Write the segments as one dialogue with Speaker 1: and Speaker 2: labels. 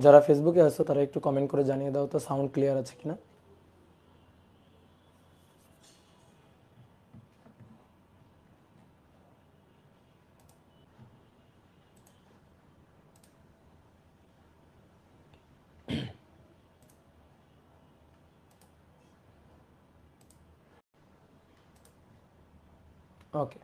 Speaker 1: যারা ফেসবুকে আছো তারা একটু কমেন্ট করে জানিয়ে দাও তো সাউন্ড ক্লিয়ার আছে কিনা। ওকে,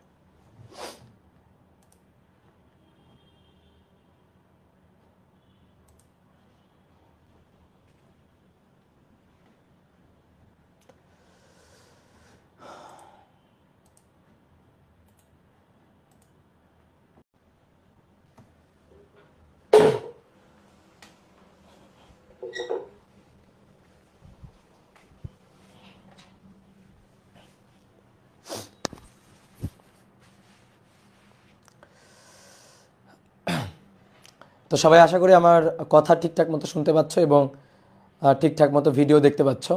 Speaker 1: তো সবাই আশা করি আমার কথা ঠিকঠাক মতো শুনতে পাচ্ছ এবং ঠিকঠাক মতো ভিডিও দেখতে পাচ্ছ।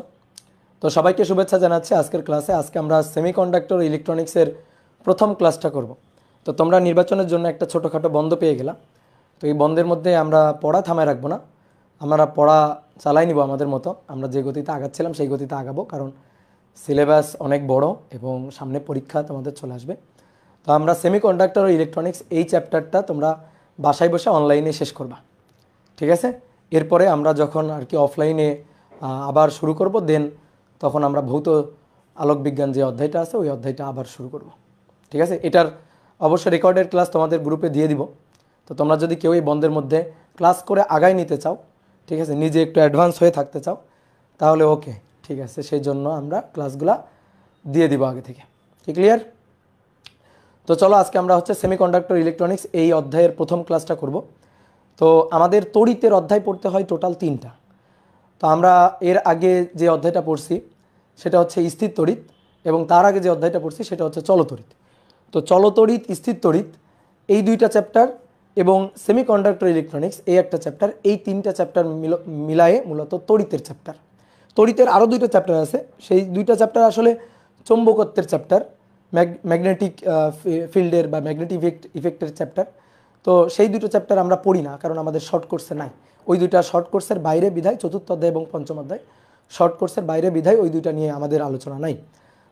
Speaker 1: তো সবাইকে শুভেচ্ছা জানাচ্ছি আজকের ক্লাসে। আজকে আমরা সেমিকন্ডাক্টর ইলেকট্রনিক্সের প্রথম ক্লাসটা করব। তো তোমরা নির্বাচনের জন্য একটা ছোটোখাটো বন্ধ পেয়ে গেলা। তো এই বন্ধের মধ্যে আমরা পড়া থামায় রাখবো না, আমরা পড়া চালাই নিব আমাদের মতো। আমরা যে গতিতে আগাচ্ছিলাম সেই গতিতে আগাবো, কারণ সিলেবাস অনেক বড় এবং সামনে পরীক্ষা তোমাদের চলে আসবে। তো আমরা সেমিকন্ডাক্টর ও ইলেকট্রনিক্স এই চ্যাপ্টারটা তোমরা বাসায় বসে অনলাইনে শেষ করবা, ঠিক আছে? এরপরে আমরা যখন আর কি অফলাইনে আবার শুরু করব, দেন তখন আমরা ভৌত আলোক বিজ্ঞান যে অধ্যায়টা আছে ওই অধ্যায়টা আবার শুরু করব, ঠিক আছে? এটার অবশ্য রেকর্ডের ক্লাস তোমাদের গ্রুপে দিয়ে দিব। তো তোমরা যদি কেউ এই বন্ধের মধ্যে ক্লাস করে আগায় নিতে চাও, ঠিক আছে, নিজে একটু অ্যাডভান্স হয়ে থাকতে চাও, তাহলে ওকে, ঠিক আছে, সেই জন্য আমরা ক্লাসগুলা দিয়ে দিব আগে থেকে। কি ক্লিয়ার? তো চলো আজকে আমরা হচ্ছে সেমিকন্ডাক্টর ইলেকট্রনিক্স এই অধ্যায়ের প্রথম ক্লাসটা করব। তো আমাদের তড়িতের অধ্যায় পড়তে হয় টোটাল 3টা। তো আমরা এর আগে যে অধ্যায়টা পড়ছি সেটা হচ্ছে স্থির তড়িৎ, এবং তার আগে যে অধ্যায়টা পড়ছি সেটা হচ্ছে চলতড়িৎ। তো চলতড়িৎ, স্থির তড়িৎ এই 2টা চ্যাপ্টার এবং সেমিকন্ডাক্টর ইলেকট্রনিক্স এই একটা চ্যাপ্টার, এই 3টা চ্যাপ্টার মিলায়ে মূলত তড়িতের চ্যাপ্টার। তড়িতের আরও 2টা চ্যাপ্টার আছে, সেই 2টা চ্যাপ্টার আসলে চৌম্বকত্বের চ্যাপ্টার, ম্যাগনেটিক ফিল্ডের বা ম্যাগনেটিক ইফেক্টের চ্যাপ্টার। তো সেই 2টো চ্যাপ্টার আমরা পড়ি না, কারণ আমাদের শর্ট কোর্সে নাই। ওই 2টা শর্ট কোর্সের বাইরে বিধায়, চতুর্থ অধ্যায় এবং পঞ্চম অধ্যায় শর্ট কোর্সের বাইরে বিধায় ওই 2টা নিয়ে আমাদের আলোচনা নাই।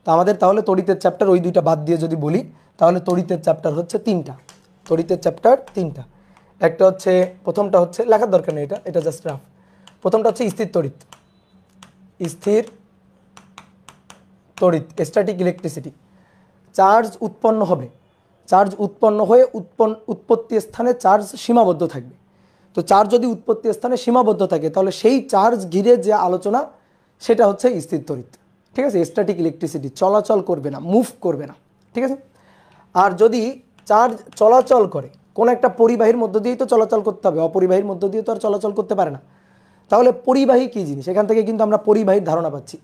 Speaker 1: তো আমাদের তাহলে তড়িতের চ্যাপ্টার ওই 2টা বাদ দিয়ে যদি বলি, তাহলে তড়িতের চ্যাপ্টার হচ্ছে 3টা। তড়িতের চ্যাপ্টার 3টা। একটা হচ্ছে, প্রথমটা হচ্ছে, লেখার দরকার নেই, এটা জাস্ট রাফ। প্রথমটা হচ্ছে স্থির তড়িৎ। স্থির তড়িৎ, স্ট্যাটিক ইলেকট্রিসিটি। চার্জ উৎপন্ন হবে, চার্জ উৎপন্ন হয়ে উৎপত্তি স্থানে চার্জ সীমাবদ্ধ থাকবে। তো চার্জ যদি উৎপত্তি স্থানে সীমাবদ্ধ থাকে, তাহলে সেই চার্জ ঘিরে যে আলোচনা সেটা হচ্ছে স্থির তড়িৎ, ঠিক আছে? স্ট্যাটিক ইলেকট্রিসিটি, চলাচল করবে না, মুভ করবে না, ঠিক আছে? আর যদি চার্জ চলাচল করে, কোন একটা পরিবাহীর মধ্য দিয়েই তো চলাচল করতে হবে, অপরিবাহীর মধ্য দিয়ে তো আর চলাচল করতে পারে না। তাহলে পরিবাহী কী জিনিস? এখান থেকে কিন্তু আমরা পরিবাহীর ধারণা পাচ্ছি।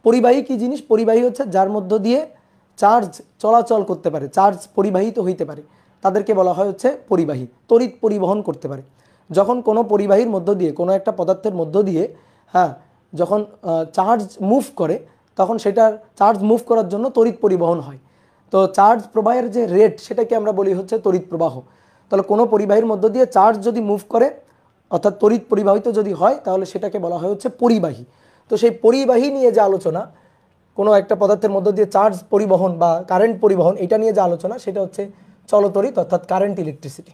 Speaker 1: পরিবাহী কী জিনিস? পরিবাহী হচ্ছে যার মধ্য দিয়ে চার্জ চলাচল করতে পারে, চার্জ পরিবাহিত হইতে পারে, তাদেরকে বলা হয় হচ্ছে পরিবাহী। তড়িৎ পরিবহন করতে পারে। যখন কোনো পরিবাহীর মধ্য দিয়ে, কোনো একটা পদার্থের মধ্য দিয়ে, হ্যাঁ, যখন চার্জ মুভ করে, তখন সেটার চার্জ মুভ করার জন্য তড়িৎ পরিবহন হয়। তো চার্জ প্রবাহের যে রেট সেটাকে আমরা বলি হচ্ছে তড়িৎ প্রবাহ। তাহলে কোনো পরিবাহীর মধ্য দিয়ে চার্জ যদি মুভ করে, অর্থাৎ তড়িৎ পরিবাহিত যদি হয়, তাহলে সেটাকে বলা হয় হচ্ছে পরিবাহী। তো সেই পরিবাহী নিয়ে যে আলোচনা, কোনো একটা পদার্থের মধ্য দিয়ে চার্জ পরিবহন বা কারেন্ট পরিবহন, এটা নিয়ে যে আলোচনা সেটা হচ্ছে চলতড়িৎ অর্থাৎ কারেন্ট ইলেকট্রিসিটি,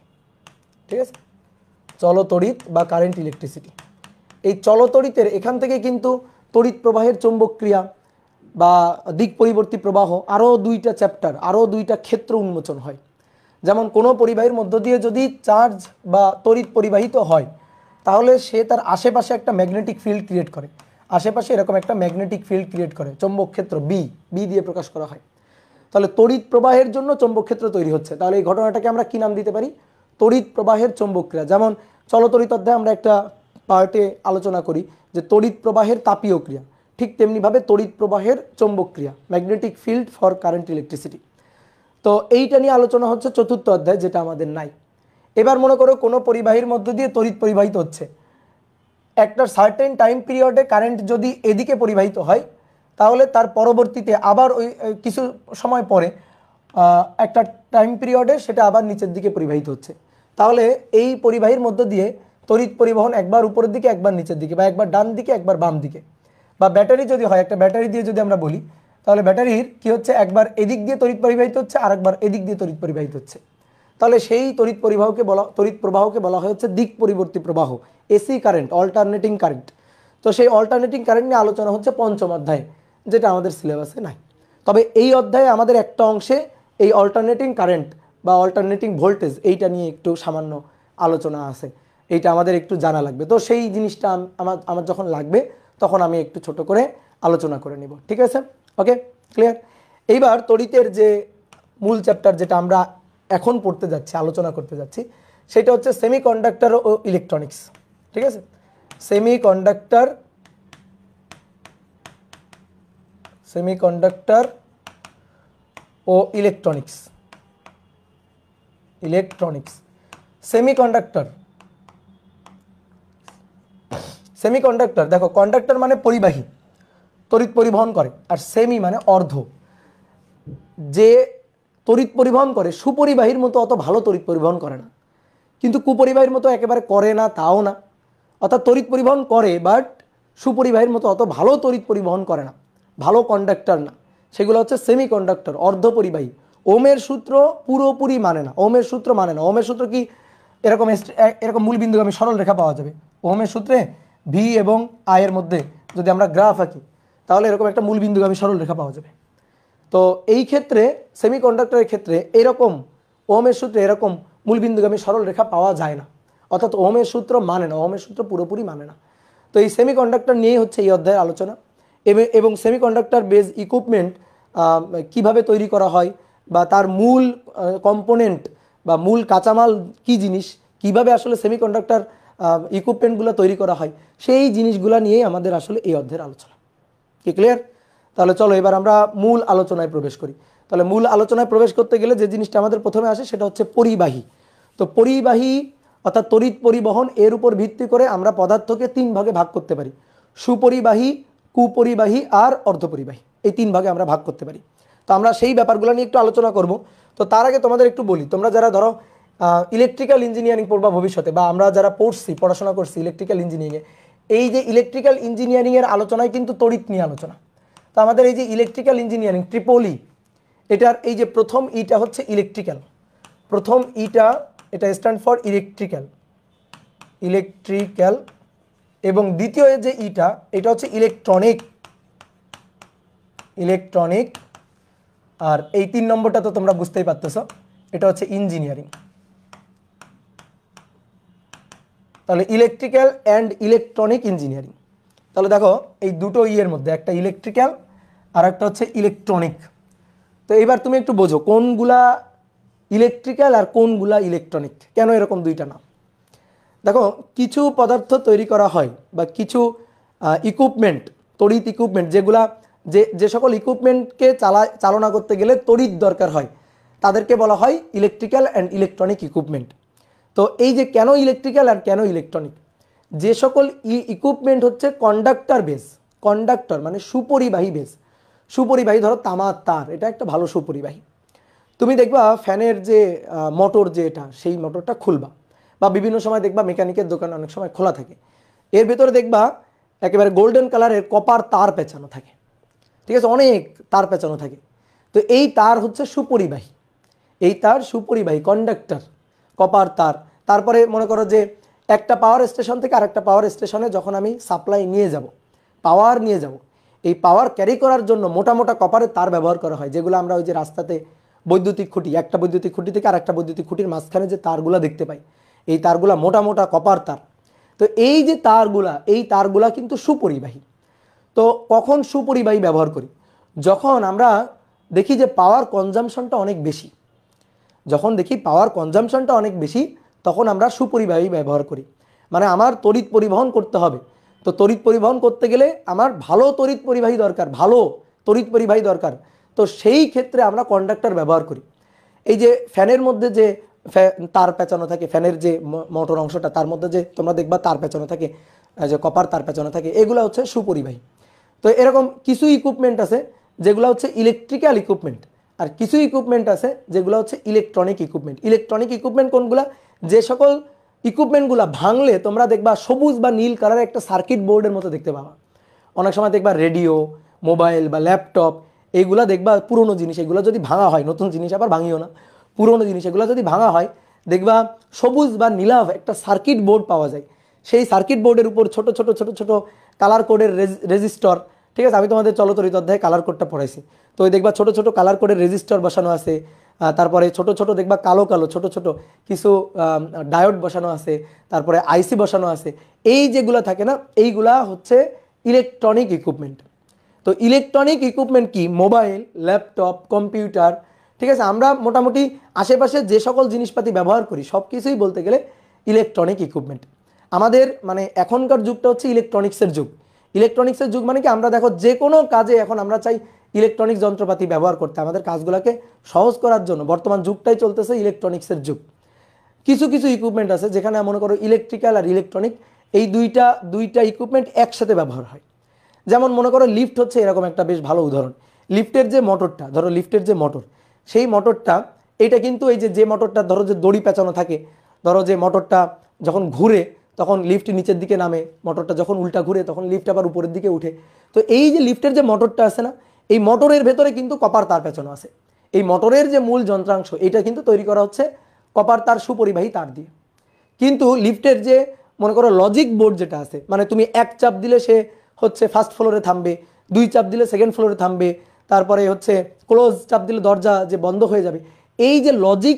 Speaker 1: ঠিক আছে? চলতড়িৎ বা কারেন্ট ইলেকট্রিসিটি। এই চলতড়িতের এখান থেকে কিন্তু তড়িৎ প্রবাহের চৌম্বক ক্রিয়া বা দিক পরিবর্তী প্রবাহ, আরও 2টা চ্যাপ্টার, আরও 2টা ক্ষেত্র উন্মোচন হয়। যেমন কোনো পরিবাহীর মধ্য দিয়ে যদি চার্জ বা তড়িৎ পরিবাহিত হয়, তাহলে সে তার আশেপাশে একটা ম্যাগনেটিক ফিল্ড ক্রিয়েট করে, আশেপাশে এরকম একটা ম্যাগনেটিক ফিল্ড ক্রিয়েট করে, চৌম্বক ক্ষেত্র বি দিয়ে প্রকাশ করা হয়। তাহলে তড়িৎ প্রবাহের জন্য চৌম্বক ক্ষেত্র তৈরি হচ্ছে। তাহলে এই ঘটনাটাকে আমরা কি নাম দিতে পারি? তড়িৎ প্রবাহের চৌম্বক ক্রিয়া। যেমন চলতড়িৎ অধ্যায়ে আমরা একটা পার্টে আলোচনা করি যে তড়িৎ প্রবাহের তাপীয় ক্রিয়া, ঠিক তেমনিভাবে তড়িৎ প্রবাহের চৌম্বক ক্রিয়া, magnetic field for current electricity. তো এইটা নিয়ে আলোচনা হচ্ছে চতুর্থ অধ্যায়, যেটা আমাদের নাই। এবার মনে করো কোনো পরিবাহীর মধ্য দিয়ে তড়িৎ পরিবাহিত হচ্ছে, একটা সার্টেন টাইম পিরিয়ডে কারেন্ট যদি এদিকে পরিবাহিত হয়, তাহলে তার পরবর্তীতে আবার ওই কিছু সময় পরে একটা টাইম পিরিয়ডে সেটা আবার নিচের দিকে পরিবাহিত হচ্ছে। তাহলে এই পরিবাহীর মধ্য দিয়ে তড়িৎ পরিবহন একবার উপরের দিকে একবার নিচের দিকে, বা একবার ডান দিকে একবার বাম দিকে। বা ব্যাটারি যদি হয়, একটা ব্যাটারি দিয়ে যদি আমরা বলি, তাহলে ব্যাটারির কি হচ্ছে, একবার এদিক দিয়ে তড়িৎ পরিবাহিত হচ্ছে আর একবার এদিক দিয়ে তড়িৎ পরিবাহিত হচ্ছে। তাহলে সেই তড়িৎ প্রবাহকে বলা হয় হচ্ছে দিক পরিবর্তী প্রবাহ, এসি কারেন্ট, অল্টারনেটিং কারেন্ট। তো সেই অল্টারনেটিং কারেন্ট নিয়ে আলোচনা হচ্ছে পঞ্চম অধ্যায়ে, যেটা আমাদের সিলেবাসে নাই। তবে এই অধ্যায়ে আমাদের একটা অংশে এই অল্টারনেটিং কারেন্ট বা অল্টারনেটিং ভোল্টেজ এইটা নিয়ে একটু সামান্য আলোচনা আছে, এইটা আমাদের একটু জানা লাগবে। তো সেই জিনিসটা আমার যখন লাগবে তখন আমি একটু ছোট করে আলোচনা করে নিব, ঠিক আছে? ওকে, ক্লিয়ার? এইবার তড়িতের যে মূল চ্যাপ্টার যেটা আমরা এখন পড়তে যাচ্ছি, আলোচনা করতে যাচ্ছি, সেটা হচ্ছে সেমিকন্ডাক্টর ও ইলেকট্রনিক্স, ঠিক আছে? সেমিকন্ডাক্টর ও ইলেকট্রনিক্স। সেমিকন্ডাক্টর দেখো, কন্ডাক্টর মানে পরিবাহী, তড়িৎ পরিবহন করে, আর সেমি মানে অর্ধ। যে তড়িৎ পরিবহন করে সুপরিবাহীর মতো অত ভালো তড়িৎ পরিবহন করে না, কিন্তু কুপরিবাহীর মতো একেবারে করে না তাও না। অর্থাৎ তড়িৎ পরিবহন করে, বাট সুপরিবাহীর মতো অত ভালো তড়িৎ পরিবহন করে না, ভালো কন্ডাক্টর না। সেগুলো হচ্ছে সেমি কন্ডাক্টর, অর্ধপরিবাহী। ওমের সূত্র পুরোপুরি মানে না, ওমের সূত্র মানে না। ওমের সূত্র কি, এরকম মূলবিন্দুগামী সরল রেখা পাওয়া যাবে। ওমের সূত্রে ভি এবং আই এর মধ্যে যদি আমরা গ্রাফ আঁকি, তাহলে এরকম একটা মূলবিন্দুগামী সরল রেখা পাওয়া যাবে। তো এই ক্ষেত্রে সেমিকন্ডাক্টরের ক্ষেত্রে এরকম ওহমের সূত্রে এরকম মূলবিন্দুগামী সরল রেখা পাওয়া যায় না, অর্থাৎ ওহমের সূত্র মানে না, ওহমের সূত্র পুরোপুরি মানে না। তো এই সেমিকন্ডাক্টর নিয়েই হচ্ছে এই অধ্যায়ের আলোচনা। এবং সেমিকন্ডাক্টর বেজ ইকুইপমেন্ট কিভাবে তৈরি করা হয়, বা তার মূল কম্পোনেন্ট বা মূল কাঁচামাল কি জিনিস, কিভাবে আসলে সেমিকন্ডাক্টর ইকুইপমেন্টগুলো তৈরি করা হয়, সেই জিনিসগুলো নিয়েই আমাদের আসলে এই অধ্যায়ের আলোচনা। কি ক্লিয়ার? তাহলে চলো এবার আমরা মূল আলোচনায় প্রবেশ করি। তাহলে মূল আলোচনায় প্রবেশ করতে গেলে যে জিনিসটা আমাদের প্রথমে আসে সেটা হচ্ছে পরিবাহী। তো পরিবাহী অর্থাৎ তড়িৎ পরিবহন, এর উপর ভিত্তি করে আমরা পদার্থকে তিন ভাগে ভাগ করতে পারি: সুপরিবাহী, কুপরিবাহী আর অর্ধপরিবাহী। এই তিন ভাগে আমরা ভাগ করতে পারি। তো আমরা সেই ব্যাপারগুলো নিয়ে একটু আলোচনা করব। তো তার আগে তোমাদের একটু বলি, তোমরা যারা ধরো ইলেকট্রিক্যাল ইঞ্জিনিয়ারিং পড়বা ভবিষ্যতে, বা আমরা যারা পড়াশোনা করছি ইলেকট্রিক্যাল ইঞ্জিনিয়ারিংয়ে, এই যে ইলেকট্রিক্যাল ইঞ্জিনিয়ারিংয়ের আলোচনায় কিন্তু তড়িৎ নিয়ে আলোচনা। তো আমাদের এই যে ইলেকট্রিক্যাল ইঞ্জিনিয়ারিং ট্রিপলি, এটার এই যে প্রথম ইটা হচ্ছে ইলেকট্রিক্যাল, প্রথম ইটা এটা স্ট্যান্ড ফর ইলেকট্রিক্যাল, এবং দ্বিতীয় যে ইটা এটা হচ্ছে ইলেকট্রনিক, আর এই 3 নম্বরটা তো তোমরা বুঝতেই পারতেছো, এটা হচ্ছে ইঞ্জিনিয়ারিং। তাহলে ইলেকট্রিক্যাল অ্যান্ড ইলেকট্রনিক ইঞ্জিনিয়ারিং। তাহলে দেখো এই দুটো ইয়ের মধ্যে একটা ইলেকট্রিক্যাল আর একটা হচ্ছে ইলেকট্রনিক। তো এবার তুমি একটু বোঝো কোনগুলা ইলেকট্রিক্যাল আর কোনগুলা ইলেকট্রনিক, কেন এরকম দুইটা নাম। দেখো, কিছু পদার্থ তৈরি করা হয় বা কিছু ইকুইপমেন্ট, তড়িৎ ইকুইপমেন্ট, যেগুলা যে সকল ইকুইপমেন্টকে চালনা করতে গেলে তড়িৎ দরকার হয়, তাদেরকে বলা হয় ইলেকট্রিক্যাল অ্যান্ড ইলেকট্রনিক ইকুইপমেন্ট। তো এই যে কেন ইলেকট্রিক্যাল আর কেন ইলেকট্রনিক, যে সকল ইকুইপমেন্ট হচ্ছে কন্ডাক্টর বেস, কন্ডাক্টর মানে সুপরিবাহী বেস, সুপরিবাহী, ধরো তামার তার, এটা একটা ভালো সুপরিবাহী। তুমি দেখবা ফ্যানের যে মোটর, যে এটা সেই মোটরটা খুলবা, বা বিভিন্ন সময় দেখবা মেকানিকের দোকানে অনেক সময় খোলা থাকে, এর ভেতরে দেখবা একেবারে গোল্ডেন কালারের কপার তার পেঁচানো থাকে, ঠিক আছে, অনেক তার পেঁচানো থাকে। তো এই তার হচ্ছে সুপরিবাহী, এই তার সুপরিবাহী, কন্ডাক্টর, কপার তার। তারপরে মনে করো যে একটা পাওয়ার স্টেশন থেকে আরেকটা পাওয়ার স্টেশনে যখন আমি সাপ্লাই নিয়ে যাব, পাওয়ার নিয়ে যাব, এই পাওয়ার ক্যারি করার জন্য মোটা মোটা কপারের তার ব্যবহার করা হয়, যেগুলো আমরা ওই যে রাস্তাতে বৈদ্যুতিক খুঁটি, একটা বৈদ্যুতিক খুঁটি থেকে আরেকটা বৈদ্যুতিক খুঁটির মাঝখানে যে তারগুলা দেখতে পাই, এই তারগুলা মোটা মোটা কপার তার। তো এই যে তারগুলা, এই তারগুলা কিন্তু সুপরিবাহী। তো কখন সুপরিবাহী ব্যবহার করি? যখন আমরা দেখি যে পাওয়ার কনজামশনটা অনেক বেশি, যখন দেখি পাওয়ার কনজামশনটা অনেক বেশি, তখন আমরা সুপরিবাহী ব্যবহার করি। মানে আমার তড়িৎ পরিবহন করতে হবে, তো তড়িৎ পরিবহন করতে গেলে আমার ভালো তড়িৎ পরিবাহী দরকার, ভালো তড়িৎ পরিবাহী দরকার। তো সেই ক্ষেত্রে আমরা কন্ডাক্টর ব্যবহার করি। এই যে ফ্যানের মধ্যে যে তার পেঁচানো থাকে, ফ্যানের যে মোটর অংশটা, তার মধ্যে যে তোমরা দেখবা তার পেঁচানো থাকে, যে কপার তার পেঁচানো থাকে, এগুলো হচ্ছে সুপরিবাহী। তো এরকম কিছু ইকুইপমেন্ট আছে যেগুলো হচ্ছে ইলেকট্রিক্যাল ইকুইপমেন্ট, আর কিছু ইকুইপমেন্ট আছে যেগুলো হচ্ছে ইলেকট্রনিক ইকুইপমেন্ট। ইলেকট্রনিক ইকুইপমেন্ট কোনগুলা? যে সকল ইকুইপমেন্টগুলো ভাঙলে তোমরা দেখবা সবুজ বা নীল কালারের একটা সার্কিট বোর্ডের মতো দেখতে পাবা। অনেক সময় দেখবা রেডিও, মোবাইল বা ল্যাপটপ এইগুলা দেখবা পুরনো জিনিস, এগুলো যদি ভাঙা হয়, নতুন জিনিস আবার ভাঙিও না, পুরনো জিনিস এগুলো যদি ভাঙা হয় দেখবা সবুজ বা নীলাভ একটা সার্কিট বোর্ড পাওয়া যায়। সেই সার্কিট বোর্ডের উপর ছোট ছোট ছোট ছোট কালার কোডের রেজিস্টর, ঠিক আছে, আমি তোমাদের চলতরিত অধ্যায়ে কালার কোডটা পড়াইছি। তো ওই দেখবা ছোট ছোট কালার কোডের রেজিস্টর বসানো আছে, তারপরে ছোট ছোট দেখবা কালো কালো ছোট ছোট কিছু ডায়োড বসানো আছে, তারপরে আইসি বসানো আছে। এই যেগুলো থাকে না, এইগুলা হচ্ছে ইলেকট্রনিক ইকুইপমেন্ট। তো ইলেকট্রনিক ইকুইপমেন্ট কি? মোবাইল, ল্যাপটপ, কম্পিউটার, ঠিক আছে, আমরা মোটামুটি আশেপাশে যে সকল জিনিসপাতি ব্যবহার করি সব কিছুই বলতে গেলে ইলেকট্রনিক ইকুইপমেন্ট। আমাদের মানে এখনকার যুগটা হচ্ছে ইলেকট্রনিক্সের যুগ। ইলেকট্রনিক্সের যুগ মানে কি, আমরা দেখো যে কোনো কাজে এখন আমরা চাই ইলেকট্রনিক যন্ত্রপাতি ব্যবহার করতে, আমাদের কাজগুলোকে সহজ করার জন্য। বর্তমান যুগটাই চলতেছে ইলেকট্রনিক্সের যুগ। কিছু কিছু ইকুইপমেন্ট আছে যেখানে মনে করো ইলেকট্রিক্যাল আর ইলেকট্রনিক এই দুইটা ইকুইপমেন্ট একসাথে ব্যবহার হয়। যেমন মনে করো লিফট হচ্ছে এরকম একটা বেশ ভালো উদাহরণ। লিফটের যে মোটরটা, ধরো লিফটের যে মোটর, সেই মোটরটা এটা কিন্তু এই যে মোটরটা ধরো যে দড়ি পেঁচানো থাকে, ধরো যে মোটরটা যখন ঘুরে তখন লিফট নিচের দিকে নামে, মোটরটা যখন উল্টা ঘুরে তখন লিফট আবার উপরের দিকে উঠে। তো এই যে লিফটের যে মোটরটা আছে না, এই মোটরের ভেতরে কিন্তু কপার তার পেঁচানো আছে। এই মোটরের যে মূল যন্ত্রাংশ এটা কিন্তু তৈরি করা হচ্ছে কপার তার, সুপরিবাহী তার দিয়ে। কিন্তু লিফটের যে মনে করো লজিক বোর্ড যেটা আছে, মানে তুমি এক চাপ দিলে সে হচ্ছে ফার্স্ট ফ্লোরে থামবে, দুই চাপ দিলে সেকেন্ড ফ্লোরে থামবে, তারপরে হচ্ছে ক্লোজ চাপ দিলে দরজা যে বন্ধ হয়ে যাবে। এই যে লজিক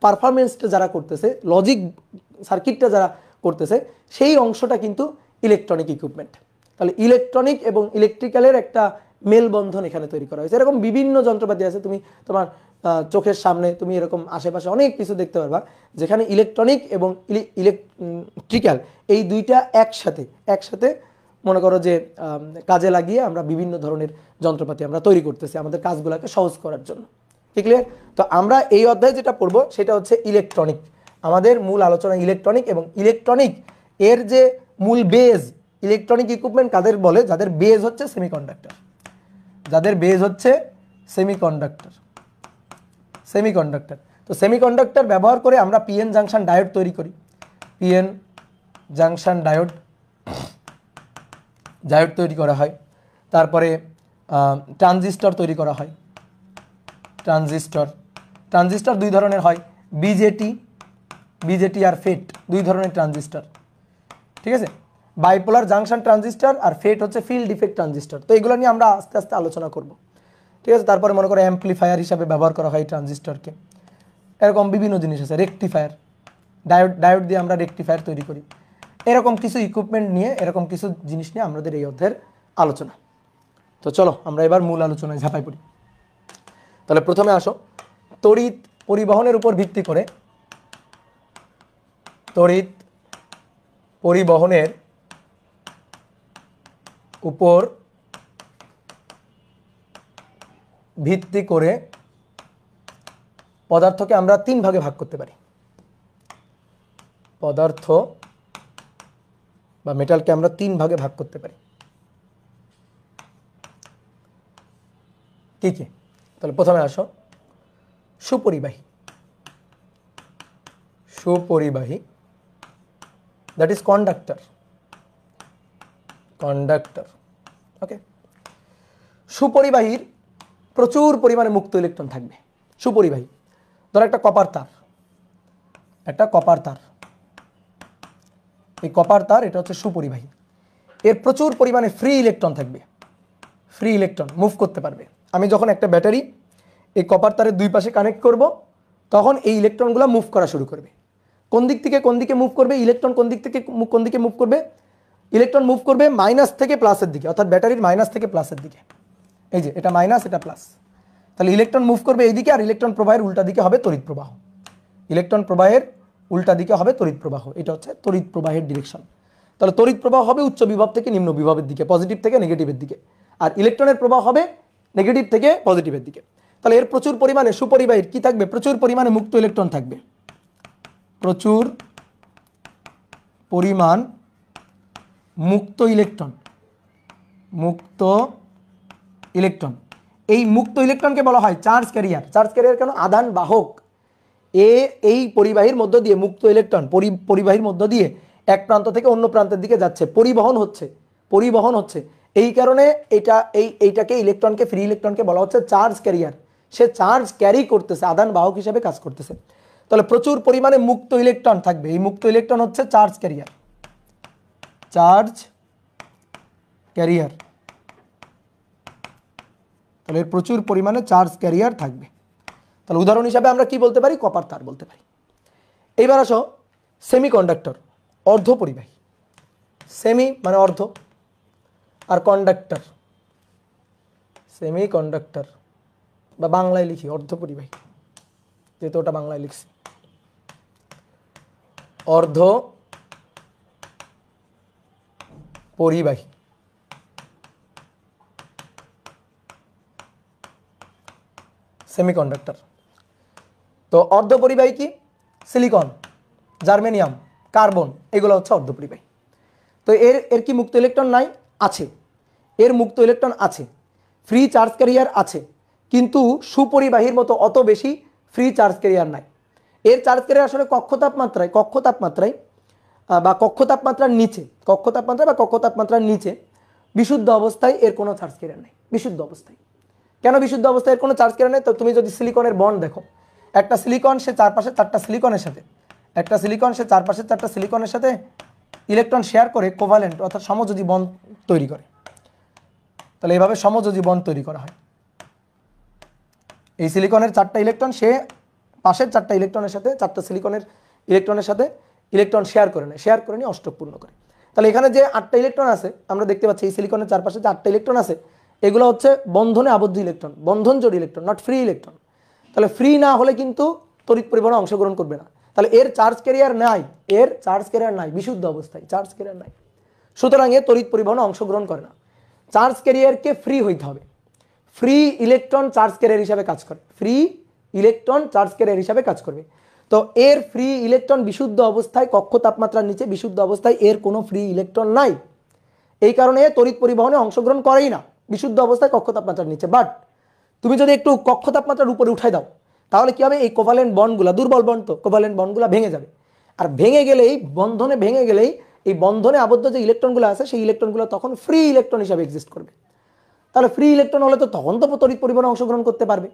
Speaker 1: পারফরমেন্সটা যারা করতেছে, লজিক সার্কিটটা যারা করতেছে, সেই অংশটা কিন্তু ইলেকট্রনিক ইকুইপমেন্ট। তাহলে ইলেকট্রনিক এবং ইলেকট্রিক্যালের একটা মেলবন্ধন এখানে তৈরি করা হয়েছে। এরকম বিভিন্ন যন্ত্রপাতি আছে, তুমি তোমার চোখের সামনে তুমি এরকম আশেপাশে অনেক কিছু দেখতে পারবা যেখানে ইলেকট্রনিক এবং ইলেকট্রিক্যাল এই দুইটা একসাথে মনে করো যে কাজে লাগিয়ে আমরা বিভিন্ন ধরনের যন্ত্রপাতি আমরা তৈরি করতেছি আমাদের কাজগুলোকে সহজ করার জন্য। ঠিক ক্লিয়ার? তো আমরা এই অধ্যায়ে যেটা পড়বো সেটা হচ্ছে ইলেকট্রনিক। আমাদের মূল আলোচনা ইলেকট্রনিক, এবং ইলেকট্রনিক এর যে মূল বেজ, ইলেকট্রনিক ইকুইপমেন্ট কাদের বলে? যাদের বেজ হচ্ছে সেমিকন্ডাক্টর, যাদের বেজ হচ্ছে সেমিকন্ডাক্টর। তো সেমিকন্ডাক্টর ব্যবহার করে আমরা পিএন জাংশন ডায়োড তৈরি করি। পিএন জাংশন ডায়োড তৈরি করা হয়। তারপরে ট্রানজিস্টর তৈরি করা হয়। ট্রানজিস্টর দুই ধরনের হয়, বিজেটি আর ফেট, দুই ধরনের ট্রানজিস্টর। ঠিক আছে, বাইপোলার জাংশন ট্রানজিস্টর আর ফেট হচ্ছে ফিল্ড ইফেক্ট ট্রানজিস্টর। তো এগুলো নিয়ে আমরা আস্তে আস্তে আলোচনা করব। ঠিক আছে, তারপরে মনে করো অ্যাম্পলিফায়ার হিসাবে ব্যবহার করা হয় ট্রানজিস্টরকে। এরকম বিভিন্ন জিনিস আছে, রেকটিফায়ার, ডায়োড দিয়ে আমরা রেকটিফায়ার তৈরি করি। এরকম কিছু ইকুইপমেন্ট নিয়ে, এরকম কিছু জিনিস নিয়ে আমাদের এই অধ্যায়ের আলোচনা। তো চলো আমরা এবার মূল আলোচনায় ঝাঁপাই পড়ি। তাহলে প্রথমে আসো, তড়িৎ পরিবহনের উপর ভিত্তি করে, তড়িৎ পরিবহনের উপর ভিত্তি করে পদার্থকে আমরা তিন ভাগে ভাগ করতে পারি। পদার্থ বা মেটালকে আমরা তিন ভাগে ভাগ করতে পারি। কি কি? তাহলে প্রথমে আসো, সুপরিবাহী, দ্যাট ইজ কন্ডাক্টর। ওকে, সুপরিবাহীর প্রচুর পরিমাণে মুক্ত ইলেকট্রন থাকবে। সুপরিবাহী, ধরো একটা কপার তার, এই কপার তার এটা হচ্ছে সুপরিবাহী। এর প্রচুর পরিমাণে ফ্রি ইলেকট্রন থাকবে, ফ্রি ইলেকট্রন মুভ করতে পারবে। আমি যখন একটা ব্যাটারি এই কপার তারের দুই পাশে কানেক্ট করব, তখন এই ইলেকট্রনগুলো মুভ করা শুরু করবে। কোন দিক থেকে কোন দিকে মুভ করবে? ইলেকট্রন কোন দিকে মুভ করবে? ইলেকট্রন মুভ করবে মাইনাস থেকে প্লাসের দিকে, অর্থাৎ ব্যাটারির মাইনাস থেকে প্লাসের দিকে। এই যে এটা মাইনাস, এটা প্লাস। তাহলে ইলেকট্রন মুভ করবে এই দিকে, আর ইলেকট্রন প্রবাহের উল্টা দিকে হবে তড়িৎ প্রবাহ। ইলেকট্রন প্রবাহের উল্টা দিকে হবে তড়িৎ প্রবাহ। এটা হচ্ছে তড়িৎ প্রবাহের ডিরেকশন। তাহলে তড়িৎ প্রবাহ হবে উচ্চ বিভব থেকে নিম্ন বিভবের দিকে, পজিটিভ থেকে নেগেটিভের দিকে, আর ইলেকট্রনের প্রবাহ হবে নেগেটিভ থেকে পজিটিভের দিকে। তাহলে এর প্রচুর পরিমাণে, সুপরিবাহীর কি থাকবে? প্রচুর পরিমাণে মুক্ত ইলেকট্রন থাকবে, প্রচুর পরিমাণ মুক্ত ইলেকট্রন। এই মুক্ত ইলেকট্রনকে বলা হয় চার্জ ক্যারিয়ার। চার্জ ক্যারিয়ার কেন? আধান বাহক। এই পরিবাহীর মধ্য দিয়ে মুক্ত ইলেকট্রন পরিবাহীর মধ্য দিয়ে এক প্রান্ত থেকে অন্য প্রান্তের দিকে যাচ্ছে, পরিবহন হচ্ছে। এই কারণে এইটাকে ইলেকট্রনকে, ফ্রি ইলেকট্রনকে বলা হচ্ছে চার্জ ক্যারিয়ার। সে চার্জ ক্যারি করতেছে, আদান বাহক হিসেবে কাজ করতেছে। তাহলে প্রচুর পরিমাণে মুক্ত ইলেকট্রন থাকবে। এই মুক্ত ইলেকট্রন হচ্ছে চার্জ ক্যারিয়ার, তাহলে প্রচুর পরিমাণে চার্জ ক্যারিয়ার থাকবে। তাহলে উদাহরণ হিসাবে আমরা কি বলতে পারি? কপার তার বলতে পারি। এইবার আসো সেমিকন্ডাক্টর, অর্ধপরিবাহী। সেমি মানে অর্ধ, আর কন্ডাক্টর সেমিকন্ডাক্টর, বা বাংলায় লিখি অর্ধপরিবাহী, যেহেতু ওটা বাংলায় লিখছি। অর্ধ পরিবাহী, সেমিকন্ডাক্টর। তো অর্ধপরিবাহী কি? সিলিকন, জার্মেনিয়াম, কার্বন, এগুলো হচ্ছে অর্ধপরিবাহী। তো এর কি মুক্ত ইলেকট্রন নাই? আছে, এর মুক্ত ইলেকট্রন আছে, ফ্রি চার্জ ক্যারিয়ার আছে, কিন্তু সুপরিবাহীর মতো অত বেশি ফ্রি চার্জ ক্যারিয়ার নাই। এর চার্জ ক্যারিয়ার আসলে কক্ষ তাপমাত্রার নিচে বিশুদ্ধ অবস্থায় এর কোনো চার্জ ক্যারিয়ার নেই। বিশুদ্ধ অবস্থায় কেন? বিশুদ্ধ অবস্থায় এর কোনো চার্জ ক্যারিয়ার নেই। তো তুমি যদি সিলিকনের বন্ড দেখো, একটা সিলিকন সে চারপাশে চারটা সিলিকনের সাথে ইলেকট্রন শেয়ার করে কোভালেন্ট অর্থাৎ সমযোজী বন্ড তৈরি করে। তাহলে এইভাবে সমযোজী বন্ড তৈরি করা হয়। এই সিলিকনের চারটা ইলেকট্রন সে পাশের চারটা সিলিকনের ইলেকট্রনের সাথে ইলেকট্রন শেয়ার করে নিয়ে অষ্টক পূর্ণ করে। তাহলে এখানে যে 8টা ইলেকট্রন আছে আমরা দেখতে পাচ্ছি, এই সিলিকনের চারপাশে যে 8টা ইলেকট্রন আছে, এগুলো হচ্ছে বন্ধনে আবদ্ধ ইলেকট্রন, বন্ধন জোড় ইলেকট্রন, নট ফ্রি ইলেকট্রন। তাহলে ফ্রি না হলে কিন্তু তড়িৎ পরিবহনে অংশগ্রহণ করবে না। তাহলে এর চার্জ ক্যারিয়ার নাই, বিশুদ্ধ অবস্থায় চার্জ ক্যারিয়ার নাই, সুতরাং এ তড়িৎ পরিবহনে অংশগ্রহণ করে না। চার্জ ক্যারিয়ারকে ফ্রি হইতে হবে, ফ্রি ইলেকট্রন চার্জ ক্যারিয়ার হিসাবে কাজ করবে। তো এর ফ্রি ইলেকট্রন বিশুদ্ধ অবস্থায়, কক্ষ তাপমাত্রার নিচে বিশুদ্ধ অবস্থায় এর কোনো ফ্রি ইলেকট্রন নাই। এই কারণে তড়িৎ পরিবহনে অংশগ্রহণ করেই না বিশুদ্ধ অবস্থায় কক্ষ তাপমাত্রার নিচে। বাট তুমি যদি একটু কক্ষ তাপমাত্রার উপরে উঠাই দাও, তাহলে কি হবে? এই কোভালেন্ট বন্ডগুলো, দুর্বল বন্ড তো, কোভালেন্ট বন্ডগুলো ভেঙে যাবে। আর ভেঙে গেলেই এই বন্ধনে আবদ্ধ যে ইলেকট্রনগুলো আছে, সেই ইলেকট্রনগুলো তখন ফ্রি ইলেকট্রন হিসাবে এক্সিস্ট করবে। তাহলে ফ্রি ইলেকট্রন হলে তো তখন তো তড়িৎ পরিবহনে অংশগ্রহণ করতে পারবে।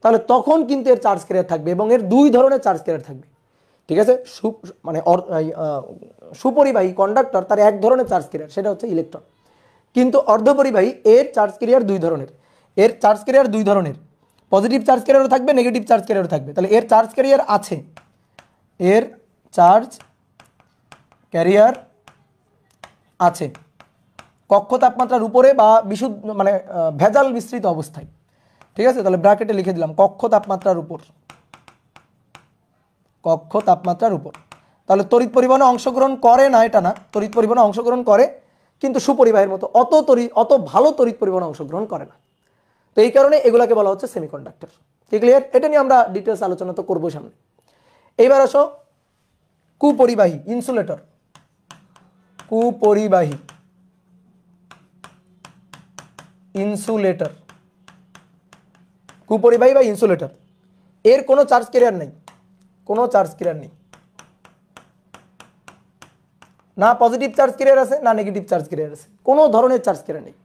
Speaker 1: তাহলে তখন কিন্তু এর চার্জ ক্যারিয়ার থাকবে, এবং এর দুই ধরনের চার্জ ক্যারিয়ার থাকবে। ঠিক আছে? সুপরিবাহী কন্ডাক্টর তার এক ধরনের চার্জ ক্যারিয়ার, সেটা হচ্ছে ইলেকট্রন। কিন্তু অর্ধপরিবাহী এর চার্জ ক্যারিয়ার দুই ধরনের। পজিটিভ চার্জ ক্যারিয়ারও থাকবে, নেগেটিভ চার্জ ক্যারিয়ারও থাকবে। তাহলে এর চার্জ ক্যারিয়ার আছে, কক্ষ তাপমাত্রার উপরে বা বিশুদ্ধ ভেজাল মিশ্রিত অবস্থায়। ঠিক আছে? তাহলে ব্র্যাকেটে লিখে দিলাম কক্ষ তাপমাত্রার উপর। তাহলে তড়িৎ পরিবহনে অংশগ্রহণ করে না এটা না, তড়িৎ পরিবহনে অংশগ্রহণ করে, কিন্তু সুপরিবাহীর মতো অত ভালো তড়িৎ পরিবহনে অংশগ্রহণ করে না। তো এই কারণে এগুলাকে বলা হচ্ছে সেমিকন্ডাক্টর। কি ক্লিয়ার? এটা নিয়ে আমরা ডিটেলস আলোচনা তো করবো সামনে। এইবার আসো কুপরিবাহী, ইনসুলেটর। কুপরিবাহী বা ইনসুলেটর, এর কোনো চার্জ ক্যারিয়ার নেই, না পজিটিভ চার্জ ক্যারিয়ার আছে না নেগেটিভ চার্জ ক্যারিয়ার আছে, কোনো ধরনের চার্জ ক্যারিয়ার নেই।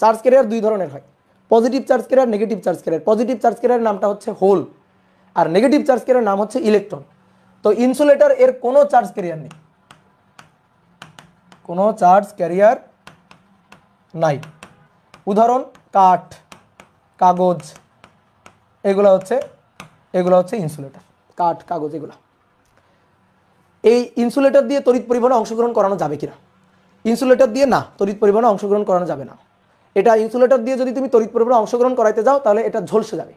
Speaker 1: চার্জ ক্যারিয়ার দুই ধরনের হয়, positive charge carrier, negative charge carrier. Positive charge career নামটা হচ্ছে হোল, আর নেগেটিভ চার্জ ক্যারিয়ার নাম হচ্ছে ইলেকট্রন। তো ইনসুলেটর এর কোনো চার্জ ক্যারিয়ার নেই, উদাহরণ কাঠ, কাগজ, এগুলো হচ্ছে ইনসুলেটর। কাঠ, কাগজ, এগুলো। এই ইনসুলেটর দিয়ে তড়িৎ পরিবহনে অংশগ্রহণ করানো যাবে কিনা? ইনসুলেটর দিয়ে না, তড়িৎ পরিবহনে অংশগ্রহণ করানো যাবে না। এটা ইনসুলেটর দিয়ে যদি তুমি তড়িৎ পরিবহনে অংশগ্রহণ করাইতে যাও, তাহলে এটা ঝলসে যাবে,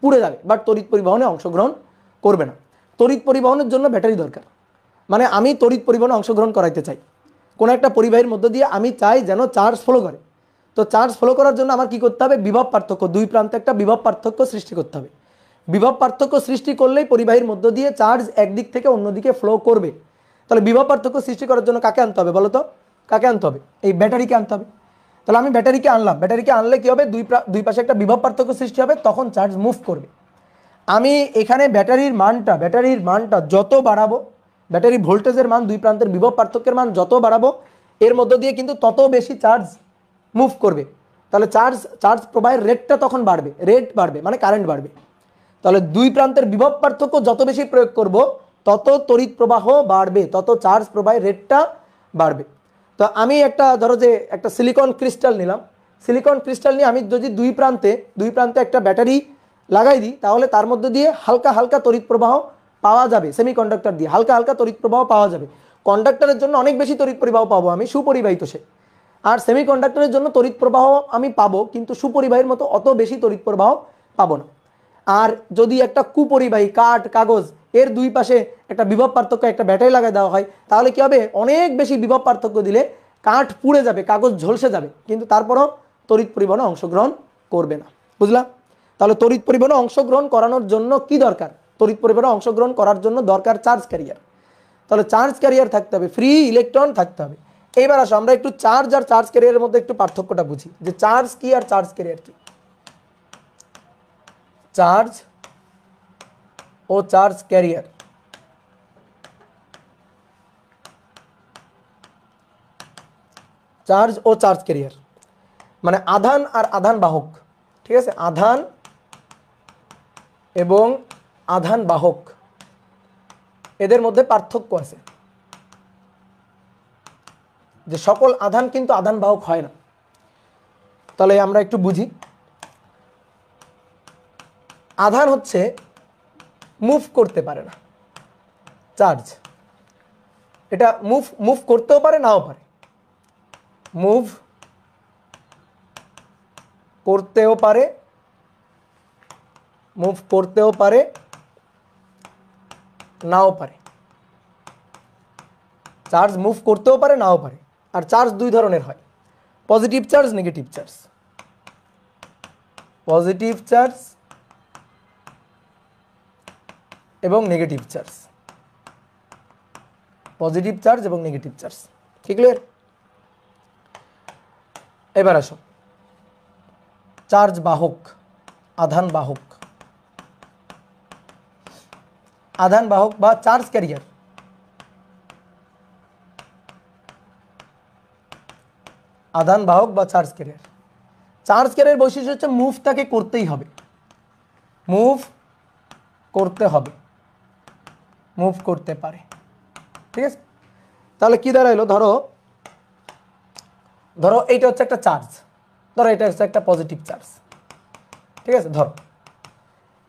Speaker 1: পুড়ে যাবে, বাট তড়িৎ পরিবহনে অংশগ্রহণ করবে না। তড়িৎ পরিবহনের জন্য ব্যাটারি দরকার। মানে আমি তড়িৎ পরিবহনে অংশগ্রহণ করাইতে চাই, কোনো একটা পরিবাহীর মধ্য দিয়ে আমি চাই যেন চার্জ ফ্লো করে। তো চার্জ ফ্লো করার জন্য আমার কি করতে হবে? বিভব পার্থক্য, দুই প্রান্তে একটা বিভব পার্থক্য সৃষ্টি করতে হবে। বিভব পার্থক্য সৃষ্টি করলেই পরিবাহীর মধ্য দিয়ে চার্জ একদিক থেকে অন্যদিকে ফ্লো করবে। তাহলে বিভব পার্থক্য সৃষ্টি করার জন্য কাকে আনতে হবে বলো তো? এই ব্যাটারিকে আনতে হবে। তাহলে আমি ব্যাটারিকে আনলাম, ব্যাটারিকে আনলে কি হবে? দুই পাশে একটা বিভব পার্থক্য সৃষ্টি হবে, তখন চার্জ মুভ করবে। আমি এখানে ব্যাটারির মানটা যত বাড়াবো, ব্যাটারি ভোল্টেজের মান, দুই প্রান্তের বিভব পার্থক্যের মান যত বাড়াবো, এর মধ্য দিয়ে কিন্তু তত বেশি চার্জ মুভ করবে। তাহলে চার্জ প্রবাহের রেটটা তখন বাড়বে, রেট বাড়বে মানে কারেন্ট বাড়বে। তাহলে দুই প্রান্তের বিভব পার্থক্য যত বেশি প্রয়োগ করব তত তড়িৎ প্রবাহ বাড়বে, তত চার্জ প্রবাহের রেটটা বাড়বে। তো আমি একটা ধরো যে একটা সিলিকন ক্রিস্টাল নিলাম, সিলিকন ক্রিস্টাল নিয়ে আমি যদি দুই প্রান্তে একটা ব্যাটারি লাগাই দিই, তাহলে তার মধ্যে দিয়ে হালকা হালকা তড়িৎ প্রবাহ পাওয়া যাবে। সেমিকন্ডাক্টর দিয়ে হালকা হালকা তড়িৎ প্রবাহ পাওয়া যাবে। কন্ডাক্টরের জন্য অনেক বেশি তড়িৎ প্রবাহ পাবো আমি, সুপরিবাহিত সে। আর সেমিকন্ডাক্টরের জন্য তড়িৎ প্রবাহ আমি পাবো, কিন্তু সুপরিবাহীর মতো অত বেশি তড়িৎ প্রবাহ পাবো না। আর যদি একটা কুপরিবাহী কাঠ, কাগজ, এর দুই পাশে একটা বিভব পার্থক্য, একটা ব্যাটারি লাগাই দেওয়া হয়, তাহলে কি হবে? অনেক বেশি বিভব পার্থক্য দিলে কাঠ পুড়ে যাবে, কাগজ ঝলসে যাবে, কিন্তু তারপরও তড়িৎ পরিবহনে অংশগ্রহণ করবে না। বুঝলাম? তাহলে তড়িৎ পরিবহনে অংশগ্রহণ করানোর জন্য কি দরকার? তড়িৎ পরিবহনে অংশগ্রহণ করার জন্য দরকার চার্জ ক্যারিয়ার। তাহলে চার্জ ক্যারিয়ার থাকতে হবে, ফ্রি ইলেকট্রন থাকতে হবে। এইবার আসো আমরা একটু চার্জ আর চার্জ ক্যারিয়ারের মধ্যে একটু পার্থক্যটা বুঝি, যে চার্জ কি আর চার্জ ক্যারিয়ার কি। চার্জ ও চার্জ ক্যারিয়ার, চার্জ ও চার্জ ক্যারিয়ার মানে আধান আর আধান বাহক। ঠিক আছে? আধান এবং আধান বাহক, এদের মধ্যে পার্থক্য আছে, যে সকল আধান কিন্তু আধান বাহক হয় না। তাহলে আমরা একটু বুঝি। আধান হচ্ছে মুভ করতে পারে না, চার্জ এটা মুভ করতেও পারে, নাও পারে। মুভ করতেও পারে, নাও পারে। চার্জ মুভ করতেও পারে, নাও পারে। আর চার্জ দুই ধরনের হয়, positive charge, negative charge. Positive charge এবং নেগেটিভ চার্জ, পজিটিভ চার্জ এবং নেগেটিভ চার্জ। কি ক্লিয়ার? এবার আসো চার্জ বাহক, আধান বাহক। আধান বাহক বা চার্জ ক্যারিয়ার, আধান বাহক বা চার্জ ক্যারিয়ার। চার্জ ক্যারিয়ার বৈশিষ্ট্য হচ্ছে মুভ তাকে করতেই হবে, মুভ করতে হবে, মুভ করতে পারে। ঠিক আছে? তাহলে কি দাঁড়াইলো? ধরো এইটা হচ্ছে একটা চার্জ, ধরো এটা হচ্ছে একটা পজিটিভ চার্জ। ঠিক আছে? ধরো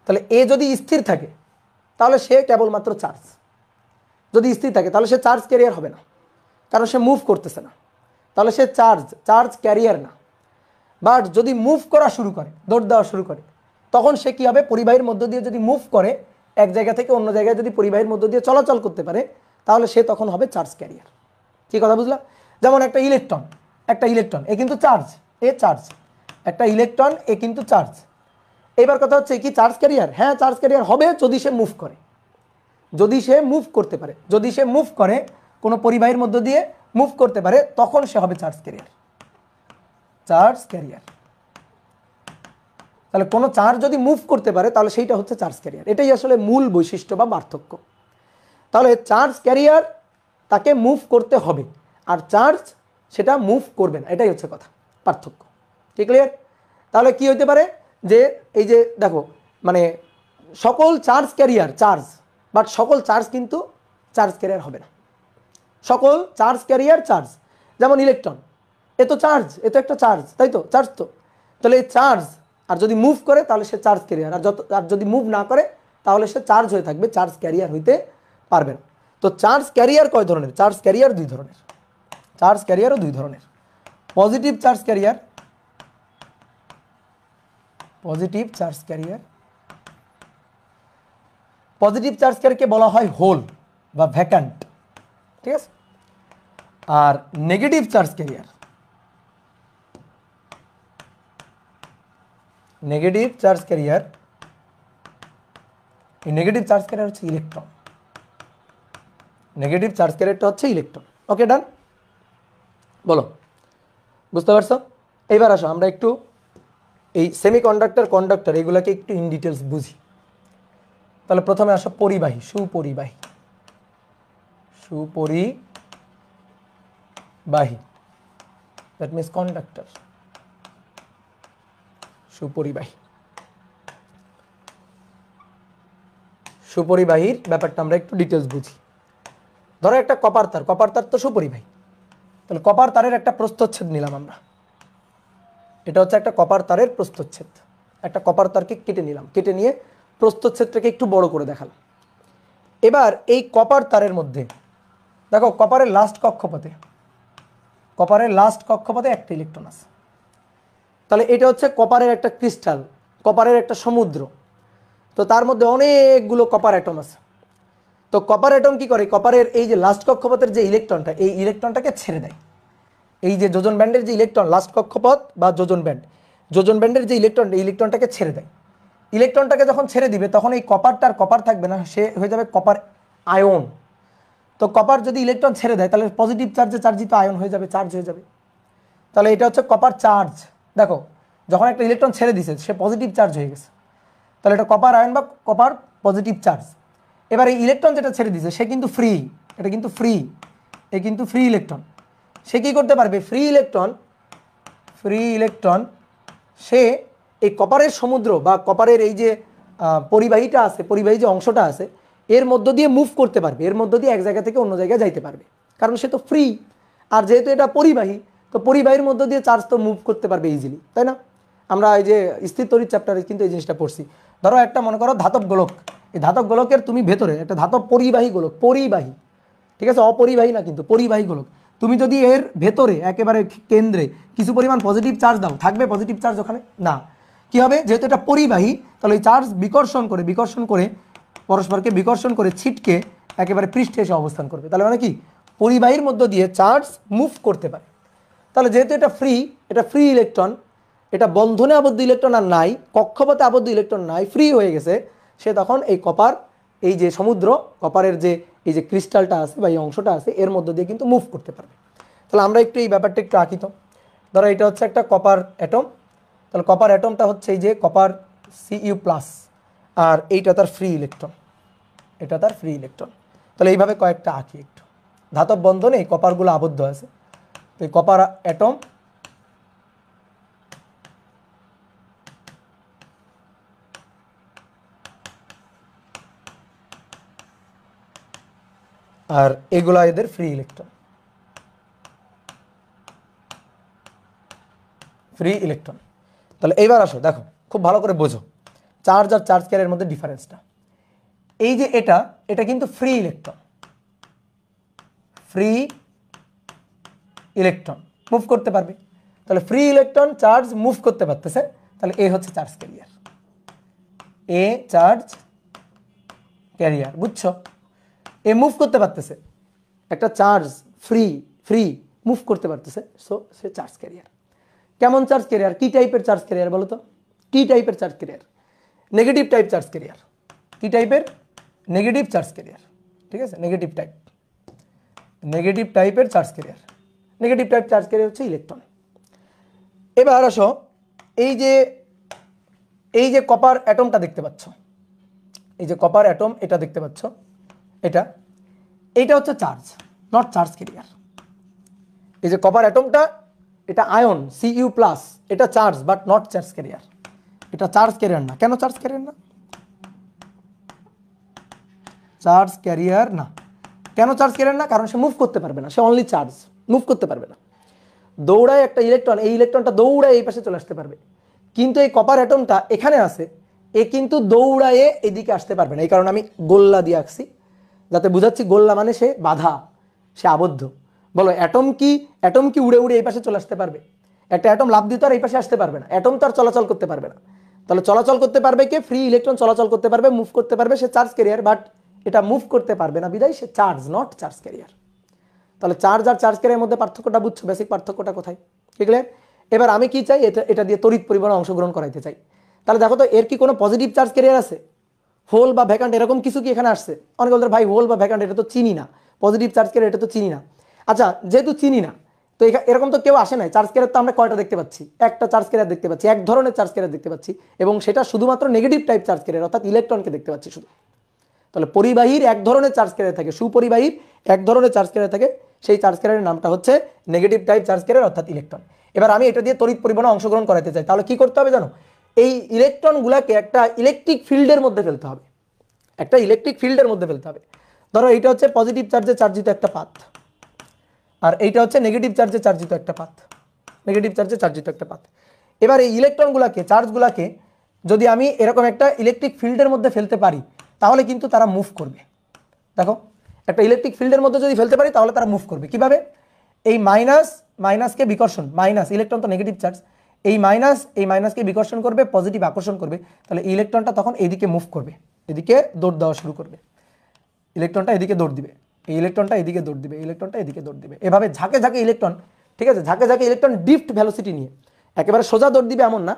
Speaker 1: তাহলে এ যদি স্থির থাকে তাহলে সে কেবলমাত্র চার্জ। যদি স্থির থাকে তাহলে সে চার্জ ক্যারিয়ার হবে না, কারণ সে মুভ করতেছে না, তাহলে সে চার্জ ক্যারিয়ার না। বাট যদি মুভ করা শুরু করে, দৌড় দেওয়া শুরু করে, তখন সে কি হবে? পরিবাহীর মধ্য দিয়ে যদি মুভ করে, এক জায়গা থেকে অন্য জায়গায় যদি পরিবাহীর মধ্য দিয়ে চলাচল করতে পারে, তাহলে সে তখন হবে চার্জ ক্যারিয়ার। কি কথা বুঝলাম? যেমন একটা ইলেকট্রন এ কিন্তু চার্জ, এ চার্জ। একটা ইলেকট্রন এ কিন্তু চার্জ। এবার কথা হচ্ছে কি চার্জ ক্যারিয়ার? হ্যাঁ, চার্জ ক্যারিয়ার হবে যদি সে মুভ করে, যদি সে মুভ করতে পারে। যদি সে মুভ করে, কোনো পরিবাহীর মধ্য দিয়ে মুভ করতে পারে, তখন সে হবে চার্জ ক্যারিয়ার। Charge carrier. তাহলে কোনো চার্জ যদি মুভ করতে পারে তাহলে সেইটা হচ্ছে চার্জ ক্যারিয়ার। এটাই আসলে মূল বৈশিষ্ট্য বা পার্থক্য। তাহলে চার্জ ক্যারিয়ার তাকে মুভ করতে হবে, আর চার্জ সেটা মুভ করবে না। এটাই হচ্ছে কথা, পার্থক্য। ঠিক ক্লিয়ার? তাহলে কি হতে পারে? যে এই যে দেখো, মানে সকল চার্জ ক্যারিয়ার চার্জ, বাট সকল চার্জ কিন্তু চার্জ ক্যারিয়ার হবে না। সকল চার্জ ক্যারিয়ার চার্জ, যেমন ইলেকট্রন, এ তো চার্জ, এ তো একটা চার্জ, তাই তো? চার্জ তো। তাহলে এই চার্জ আর যদি মুভ করে তাহলে সে চার্জ ক্যারিয়ার, আর যদি মুভ না করে তাহলে সে চার্জ হয়ে থাকবে, চার্জ ক্যারিয়ার হইতে পারবে না। তো চার্জ ক্যারিয়ার কয় ধরনের? চার্জ ক্যারিয়ার দুই ধরনের। চার্জ ক্যারিয়ারও দুই ধরনের, positive charge carrier, positive charge carrier. Positive charge ক্যারিয়ারকে বলা হয় হোল বা ভ্যাকান্ট। ঠিক আছে? আর negative charge carrier, negative charge carrier, এই নেগেটিভ চার্জ ক্যারিয়ার হচ্ছে ইলেকট্রন। নেগেটিভ চার্জ ক্যারিয়ারটা হচ্ছে ইলেকট্রন। ওকে, ডান? বলো, বুঝতে পারছো? এইবার আসো আমরা একটু এই সেমিকন্ডাক্টর, কন্ডাক্টর এগুলোকে একটু ইন ডিটেলস বুঝি। তাহলে প্রথমে আসো পরিবাহী, সুপরিবাহী, সুপরিবাহী, দ্যাট মিনস কন্ডাক্টর, সুপরিবাহী। সুপরিবাহীর ব্যাপারটা আমরা একটু ডিটেলস বুঝি। ধরো একটা কপার তার, কপার তার তো সুপরিবাহী, তাহলে কপার তারের একটা প্রস্থচ্ছেদ নিলাম আমরা, এটা হচ্ছে একটা কপার তারের প্রস্থচ্ছেদ। একটা কপার তারকে কেটে নিলাম, কেটে নিয়ে প্রস্থচ্ছেদটাকে একটু বড় করে দেখালাম। এবার এই কপার তারের মধ্যে দেখো কপারের লাস্ট কক্ষপথে, কপারের লাস্ট কক্ষপথে একটা ইলেকট্রন আছে। তাহলে এটা হচ্ছে কপারের একটা ক্রিস্টাল, কপারের একটা সমুদ্র। তো তার মধ্যে অনেকগুলো কপার অ্যাটম আছে। তো কপার অ্যাটম কি করে, কপারের এই যে লাস্ট কক্ষপথের যে ইলেকট্রনটা, এই ইলেকট্রনটাকে ছেড়ে দেয়। এই যে যোজন ব্যান্ডের যে ইলেকট্রন, লাস্ট কক্ষপথ বা যোজন ব্যান্ড, যোজন ব্যান্ডের যে ইলেকট্রন, এই ইলেকট্রনটাকে ছেড়ে দেয়। ইলেকট্রনটাকে যখন ছেড়ে দিবে তখন এই কপারটার কপার থাকবে না, সে হয়ে যাবে কপার আয়ন। তো কপার যদি ইলেকট্রন ছেড়ে দেয় তাহলে পজিটিভ চার্জে চার্জিত আয়ন হয়ে যাবে, চার্জ হয়ে যাবে। তাহলে এটা হচ্ছে কপার চার্জ। দেখো যখন একটা ইলেকট্রন ছেড়ে দিছে সে পজিটিভ চার্জ হয়ে গেছে, তাহলে এটা কপার আয়ন বা কপার পজিটিভ চার্জ। এবার এই ইলেকট্রন যেটা ছেড়ে দিছে সে কিন্তু ফ্রি, এটা কিন্তু ফ্রি, এ কিন্তু ফ্রি ইলেকট্রন। সে কী করতে পারবে, ফ্রি ইলেকট্রন সে এই কপারের সমুদ্র বা কপারের এই যে পরিবাহীটা আছে, পরিবাহী যে অংশটা আছে এর মধ্য দিয়ে মুভ করতে পারবে, এর মধ্য দিয়ে এক জায়গা থেকে অন্য জায়গায় যাইতে পারবে, কারণ সে তো ফ্রি। আর যেহেতু এটা পরিবাহী, তো পরিবাহীর মধ্য দিয়ে চার্জ তো মুভ করতে পারবে ইজিলি, তাই না? আমরা এই যে স্থির তড়িৎ চ্যাপ্টারে কিন্তু এই জিনিসটা পড়ছি। ধরো একটা মনে করো ধাতব গোলক, এই ধাতব গোলকের তুমি ভেতরে একটা ধাতব পরিবাহী গোলক, পরিবাহী, ঠিক আছে, অপরিবাহী না কিন্তু পরিবাহী গোলক, তুমি যদি এর ভেতরে একেবারে কেন্দ্রে কিছু পরিমাণ পজিটিভ চার্জ দাও, থাকবে পজিটিভ চার্জ ওখানে? না। কি হবে, যেহেতু এটা পরিবাহী তাহলে এই চার্জ বিকর্ষণ করে পরস্পরকে বিকর্ষণ করে ছিটকে একেবারে পৃষ্ঠে এসে অবস্থান করবে। তাহলে মানে কি, পরিবাহীর মধ্য দিয়ে চার্জ মুভ করতে পারে। তাহলে যেহেতু এটা ফ্রি ইলেকট্রন, এটা বন্ধনে আবদ্ধ ইলেকট্রন আর নাই, কক্ষপথে আবদ্ধ ইলেকট্রন নাই, ফ্রি হয়ে গেছে, সে তখন এই কপার, এই যে সমুদ্র, কপারের যে এই যে ক্রিস্টালটা আছে বা এই অংশটা আছে এর মধ্য দিয়ে কিন্তু মুভ করতে পারবে। তাহলে আমরা একটু এই ব্যাপারটা একটু আঁকিত। ধরো এটা হচ্ছে একটা কপার অ্যাটম, তাহলে কপার অ্যাটমটা হচ্ছে এই যে কপার Cu+, আর এইটা তার ফ্রি ইলেকট্রন, এটা তার ফ্রি ইলেকট্রন। তাহলে এইভাবে কয়েকটা আঁকি একটু। ধাতব বন্ধনে এই কপারগুলো আবদ্ধ আছে, তো এই কপার অ্যাটম, আর এগুলা এদের ফ্রি ইলেকট্রন, তাহলে এইবার আসো দেখো খুব ভালো করে বোঝো চার্জ আর চার্জ ক্যারিয়ারের মধ্যে ডিফারেন্সটা। এই যে এটা কিন্তু ফ্রি ইলেকট্রন মুভ করতে পারবে। তাহলে ফ্রি ইলেকট্রন চার্জ মুভ করতে পারতেছে, তাহলে এ হচ্ছে চার্জ ক্যারিয়ার, এ চার্জ ক্যারিয়ার, বুঝছো? এ মুভ করতে পারতেছে, একটা চার্জ ফ্রি মুভ করতে পারতেছে, সো সে চার্জ ক্যারিয়ার। কেমন চার্জ ক্যারিয়ার, কি টাইপের চার্জ ক্যারিয়ার বলো তো? কি টাইপের charge carrier? Negative type charge carrier. কি টাইপের? নেগেটিভ চার্জ ক্যারিয়ার, ঠিক আছে, নেগেটিভ টাইপের charge carrier. Negative type charge carrier হচ্ছে ইলেকট্রন। এবার আসো এই যে কপার অ্যাটমটা দেখতে পাচ্ছ, এই যে কপার অ্যাটম এটা দেখতে পাচ্ছ, এটা হচ্ছে চার্জ, নট চার্জ ক্যারিয়ার। এই যে কপার অ্যাটমটা এটা আয়ন Cu+, এটা charge but not charge carrier, এটা চার্জ ক্যারিয়ার না। কেন চার্জ ক্যারিয়ার না? চার্জ ক্যারিয়ার না, কেন চার্জ ক্যারিয়ার না? কারণ সে মুভ করতে পারবে না, সে অনলি চার্জ, মুভ করতে পারবে না। দৌড়ায় একটা ইলেকট্রন, এই ইলেকট্রনটা দৌড়ায় এই পাশে চলে আসতে পারবে, কিন্তু এই কপার অ্যাটমটা এখানে আছে, এ কিন্তু দৌড়ায়ে এদিকে আসতে পারবে না। এই কারণে আমি গোল্লা দিয়ে আঁকছি, যাতে বুঝাচ্ছি গোল্লা মানে সে বাধা, সে আবদ্ধ। বলো অ্যাটম কি উড়ে এই পাশে চলে আসতে পারবে? একটা অ্যাটম লাফ দিয়ে তো আর এই পাশে আসতে পারবে না, অ্যাটম তো আর চলাচল করতে পারবে না। তাহলে চলাচল করতে পারবে কে? ফ্রি ইলেকট্রন চলাচল করতে পারবে, মুভ করতে পারবে, সে চার্জ ক্যারিয়ার, বাট এটা মুভ করতে পারবে না বিদায় সে চার্জ, নট চার্জ ক্যারিয়ার। তাহলে চার্জ আর চার্জ ক্যারিয়ারের মধ্যে পার্থক্যটা বুঝছো? বেসিক পার্থক্যটা কোথায়? ঠিক আছে। এবার আমি কি চাই, এটা দিয়ে তড়িৎ পরিবহনে অংশগ্রহণ করাইতে চাই। তাহলে দেখো তো এর কি কোনো পজিটিভ চার্জ ক্যারিয়ার আছে? হোল বা ভ্যাকান্ট এরকম কিছু কি এখানে আসছে? অনেক বলতে ভাই হোল বা ভ্যাকান্ট এটা তো চিনি না, পজিটিভ চার্জ ক্যারিয়ার এটা তো চিনি না। আচ্ছা, যেহেতু চিনি না, তো এরকম তো কেউ আসে নাই। চার্জ ক্যারিয়ার তো আমরা কয়টা দেখতে পাচ্ছি? একটা চার্জ ক্যারিয়ার দেখতে পাচ্ছি, এক ধরনের চার্জ ক্যারিয়ার দেখতে পাচ্ছি, এবং সেটা শুধুমাত্র নেগেটিভ টাইপ চার্জ ক্যারিয়ার, অর্থাৎ ইলেকট্রনকে দেখতে পাচ্ছি শুধু। তাহলে পরিবাহীর এক ধরনের চার্জ ক্যারিয়ার থাকে, সুপরিবাহীর এক ধরনের চার্জ ক্যারিয়ার থাকে, সেই চার্জ ক্যারিয়ারের নামটা হচ্ছে নেগেটিভ টাইপ চার্জ ক্যারিয়ার অর্থাৎ ইলেকট্রন। এবার আমি এটা দিয়ে তড়িৎ পরিবহনে অংশগ্রহণ করাতে চাই, তাহলে কি করতে হবে জানো? এই ইলেকট্রনগুলোকে একটা ইলেকট্রিক ফিল্ডের মধ্যে ফেলতে হবে, একটা ইলেকট্রিক ফিল্ডের মধ্যে ফেলতে হবে। ধরো এইটা হচ্ছে পজিটিভ চার্জে চার্জিত একটা পাত, আর এইটা হচ্ছে নেগেটিভ চার্জে চার্জিত একটা পাত, নেগেটিভ চার্জে চার্জিত একটা পাত। এবার এই ইলেকট্রনগুলোকে, চার্জগুলোকে যদি আমি এরকম একটা ইলেকট্রিক ফিল্ডের মধ্যে ফেলতে পারি তাহলে কিন্তু তারা মুভ করবে। দেখো, একটা ইলেকট্রিক ফিল্ডের মধ্যে যদি ফেলতে পারি তাহলে তারা মুভ করবে কিভাবে? এই মাইনাসকে বিকর্ষণ, মাইনাস ইলেকট্রন তো নেগেটিভ চার্জ, এই মাইনাসকে বিকর্ষণ করবে, পজিটিভ আকর্ষণ করবে, তাহলে ইলেকট্রনটা তখন এদিকে মুভ করবে, এদিকে দৌড় দেওয়া শুরু করবে। ইলেকট্রনটা এদিকে দৌড় দিবে, এই ইলেকট্রনটা এদিকে দৌড় দিবে, ইলেকট্রনটা এদিকে দৌড় দিবে, এভাবে ঝাঁকে ঝাঁকে ইলেকট্রন, ঠিক আছে, ঝাঁকে ঝাঁকে ইলেকট্রন ড্রিফট ভেলোসিটি নিয়ে, একেবারে সোজা দৌড় দিবে এমন না,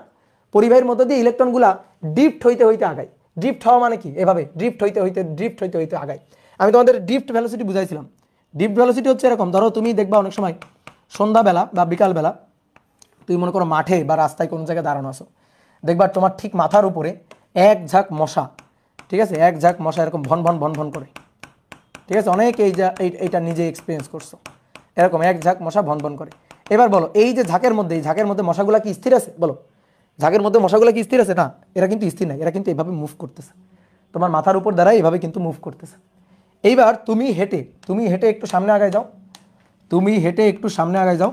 Speaker 1: পরিবাহীর মধ্যে দিয়ে ইলেকট্রনগুলা ড্রিফট হইতে হইতে আগায়। ড্রিফট হওয়া মানে কি? এভাবে ড্রিফট হইতে হইতে আগায়। আমি তোমাদের ড্রিফট ভেলোসিটি বুঝাইছিলাম। ড্রিফট ভেলোসিটি হচ্ছে এরকম, ধরো তুমি দেখবা অনেক সময় সন্ধ্যাবেলা বা বিকালবেলা তুমি মনে করো মাঠে বা রাস্তায় কোনো জায়গায় দাঁড়ানো আছো, দেখবা তোমার ঠিক মাথার উপরে এক ঝাঁক মশা, ঠিক আছে, এক ঝাঁক মশা এরকম ভন ভন ভন ভন করে, ঠিক আছে, অনেকে এইটা নিজে এক্সপিরিয়েন্স করছো, এরকম এক ঝাঁক মশা ভন ভন করে। এবার বলো, এই যে ঝাঁকের মধ্যে, এই ঝাঁকের মধ্যে মশাগুলা কি স্থির আছে? বলো, ঝাঁকের মধ্যে মশাগুলা কি স্থির আছে? না, এরা কিন্তু স্থির নাই, এরা কিন্তু এভাবে মুভ করতেছে, তোমার মাথার উপর দ্বারা এইভাবে কিন্তু মুভ করতেছে। এইবার তুমি হেঁটে একটু সামনে আগায় যাও, তুমি হেঁটে একটু সামনে আগায় যাও,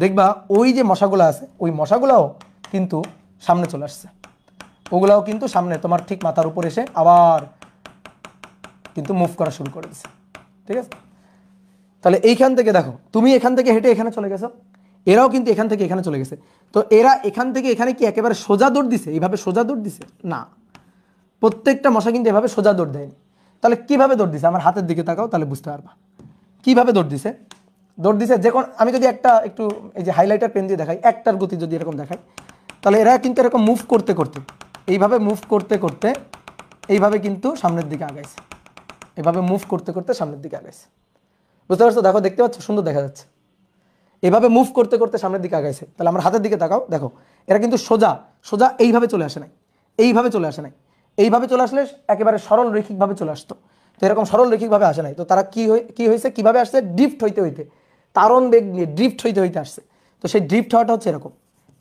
Speaker 1: দেখবা ওই যে মশাগুলো আছে, ওই মশাগুলাও কিন্তু সামনে চলে আসছে, ওগুলাও কিন্তু সামনে তোমার ঠিক মাথার উপর এসে আবার কিন্তু মুভ করা শুরু করে দিচ্ছে, ঠিক আছে। তাহলে এইখান থেকে দেখো, তুমি এখান থেকে হেঁটে এখানে চলে গেছো, এরাও কিন্তু এখান থেকে এখানে চলে গেছে, তো এরা এখান থেকে এখানে কি একেবারে সোজা দৌড় দিছে, এইভাবে সোজা দৌড় দিছে? না, প্রত্যেকটা মশা কিন্তু এভাবে সোজা দৌড় দেয়নি। তাহলে কিভাবে দৌড় দিছে? আমার হাতের দিকে তাকাও, তাহলে বুঝতে পারবা কিভাবে দৌড় দিছে। দৌড় দিছে যখন আমি যদি একটা একটু এই যে হাইলাইটার পেন দিয়ে দেখাই, একটার গতি যদি এরকম দেখাই, তাহলে এরা কিন্তু এরকম মুভ করতে করতে, এইভাবে মুভ করতে করতে এইভাবে কিন্তু সামনের দিকে আগাইছে, এভাবে মুভ করতে করতে সামনের দিকে আগাইছে, বুঝতে পারছো? দেখো, দেখতে পাচ্ছ, সুন্দর দেখা যাচ্ছে, এভাবে মুভ করতে করতে সামনের দিকে আগাইছে। তাহলে আমার হাতের দিকে তাকাও, দেখো এরা কিন্তু সোজা সোজা এইভাবে চলে আসে নাই, এইভাবে চলে আসে নাই, এইভাবে চলে আসলে একেবারে সরল রৈখিকভাবে চলে আসতো, তো এরকম সরল রৈখিকভাবে আসে নাই। তো তারা কি হয়েছে, কিভাবে আসছে? ড্রিফট হইতে হইতে, তারণ বেগ নিয়ে ড্রিফট হইতে হইতে আসছে। তো সেই ড্রিফট হওয়াটা হচ্ছে এরকম,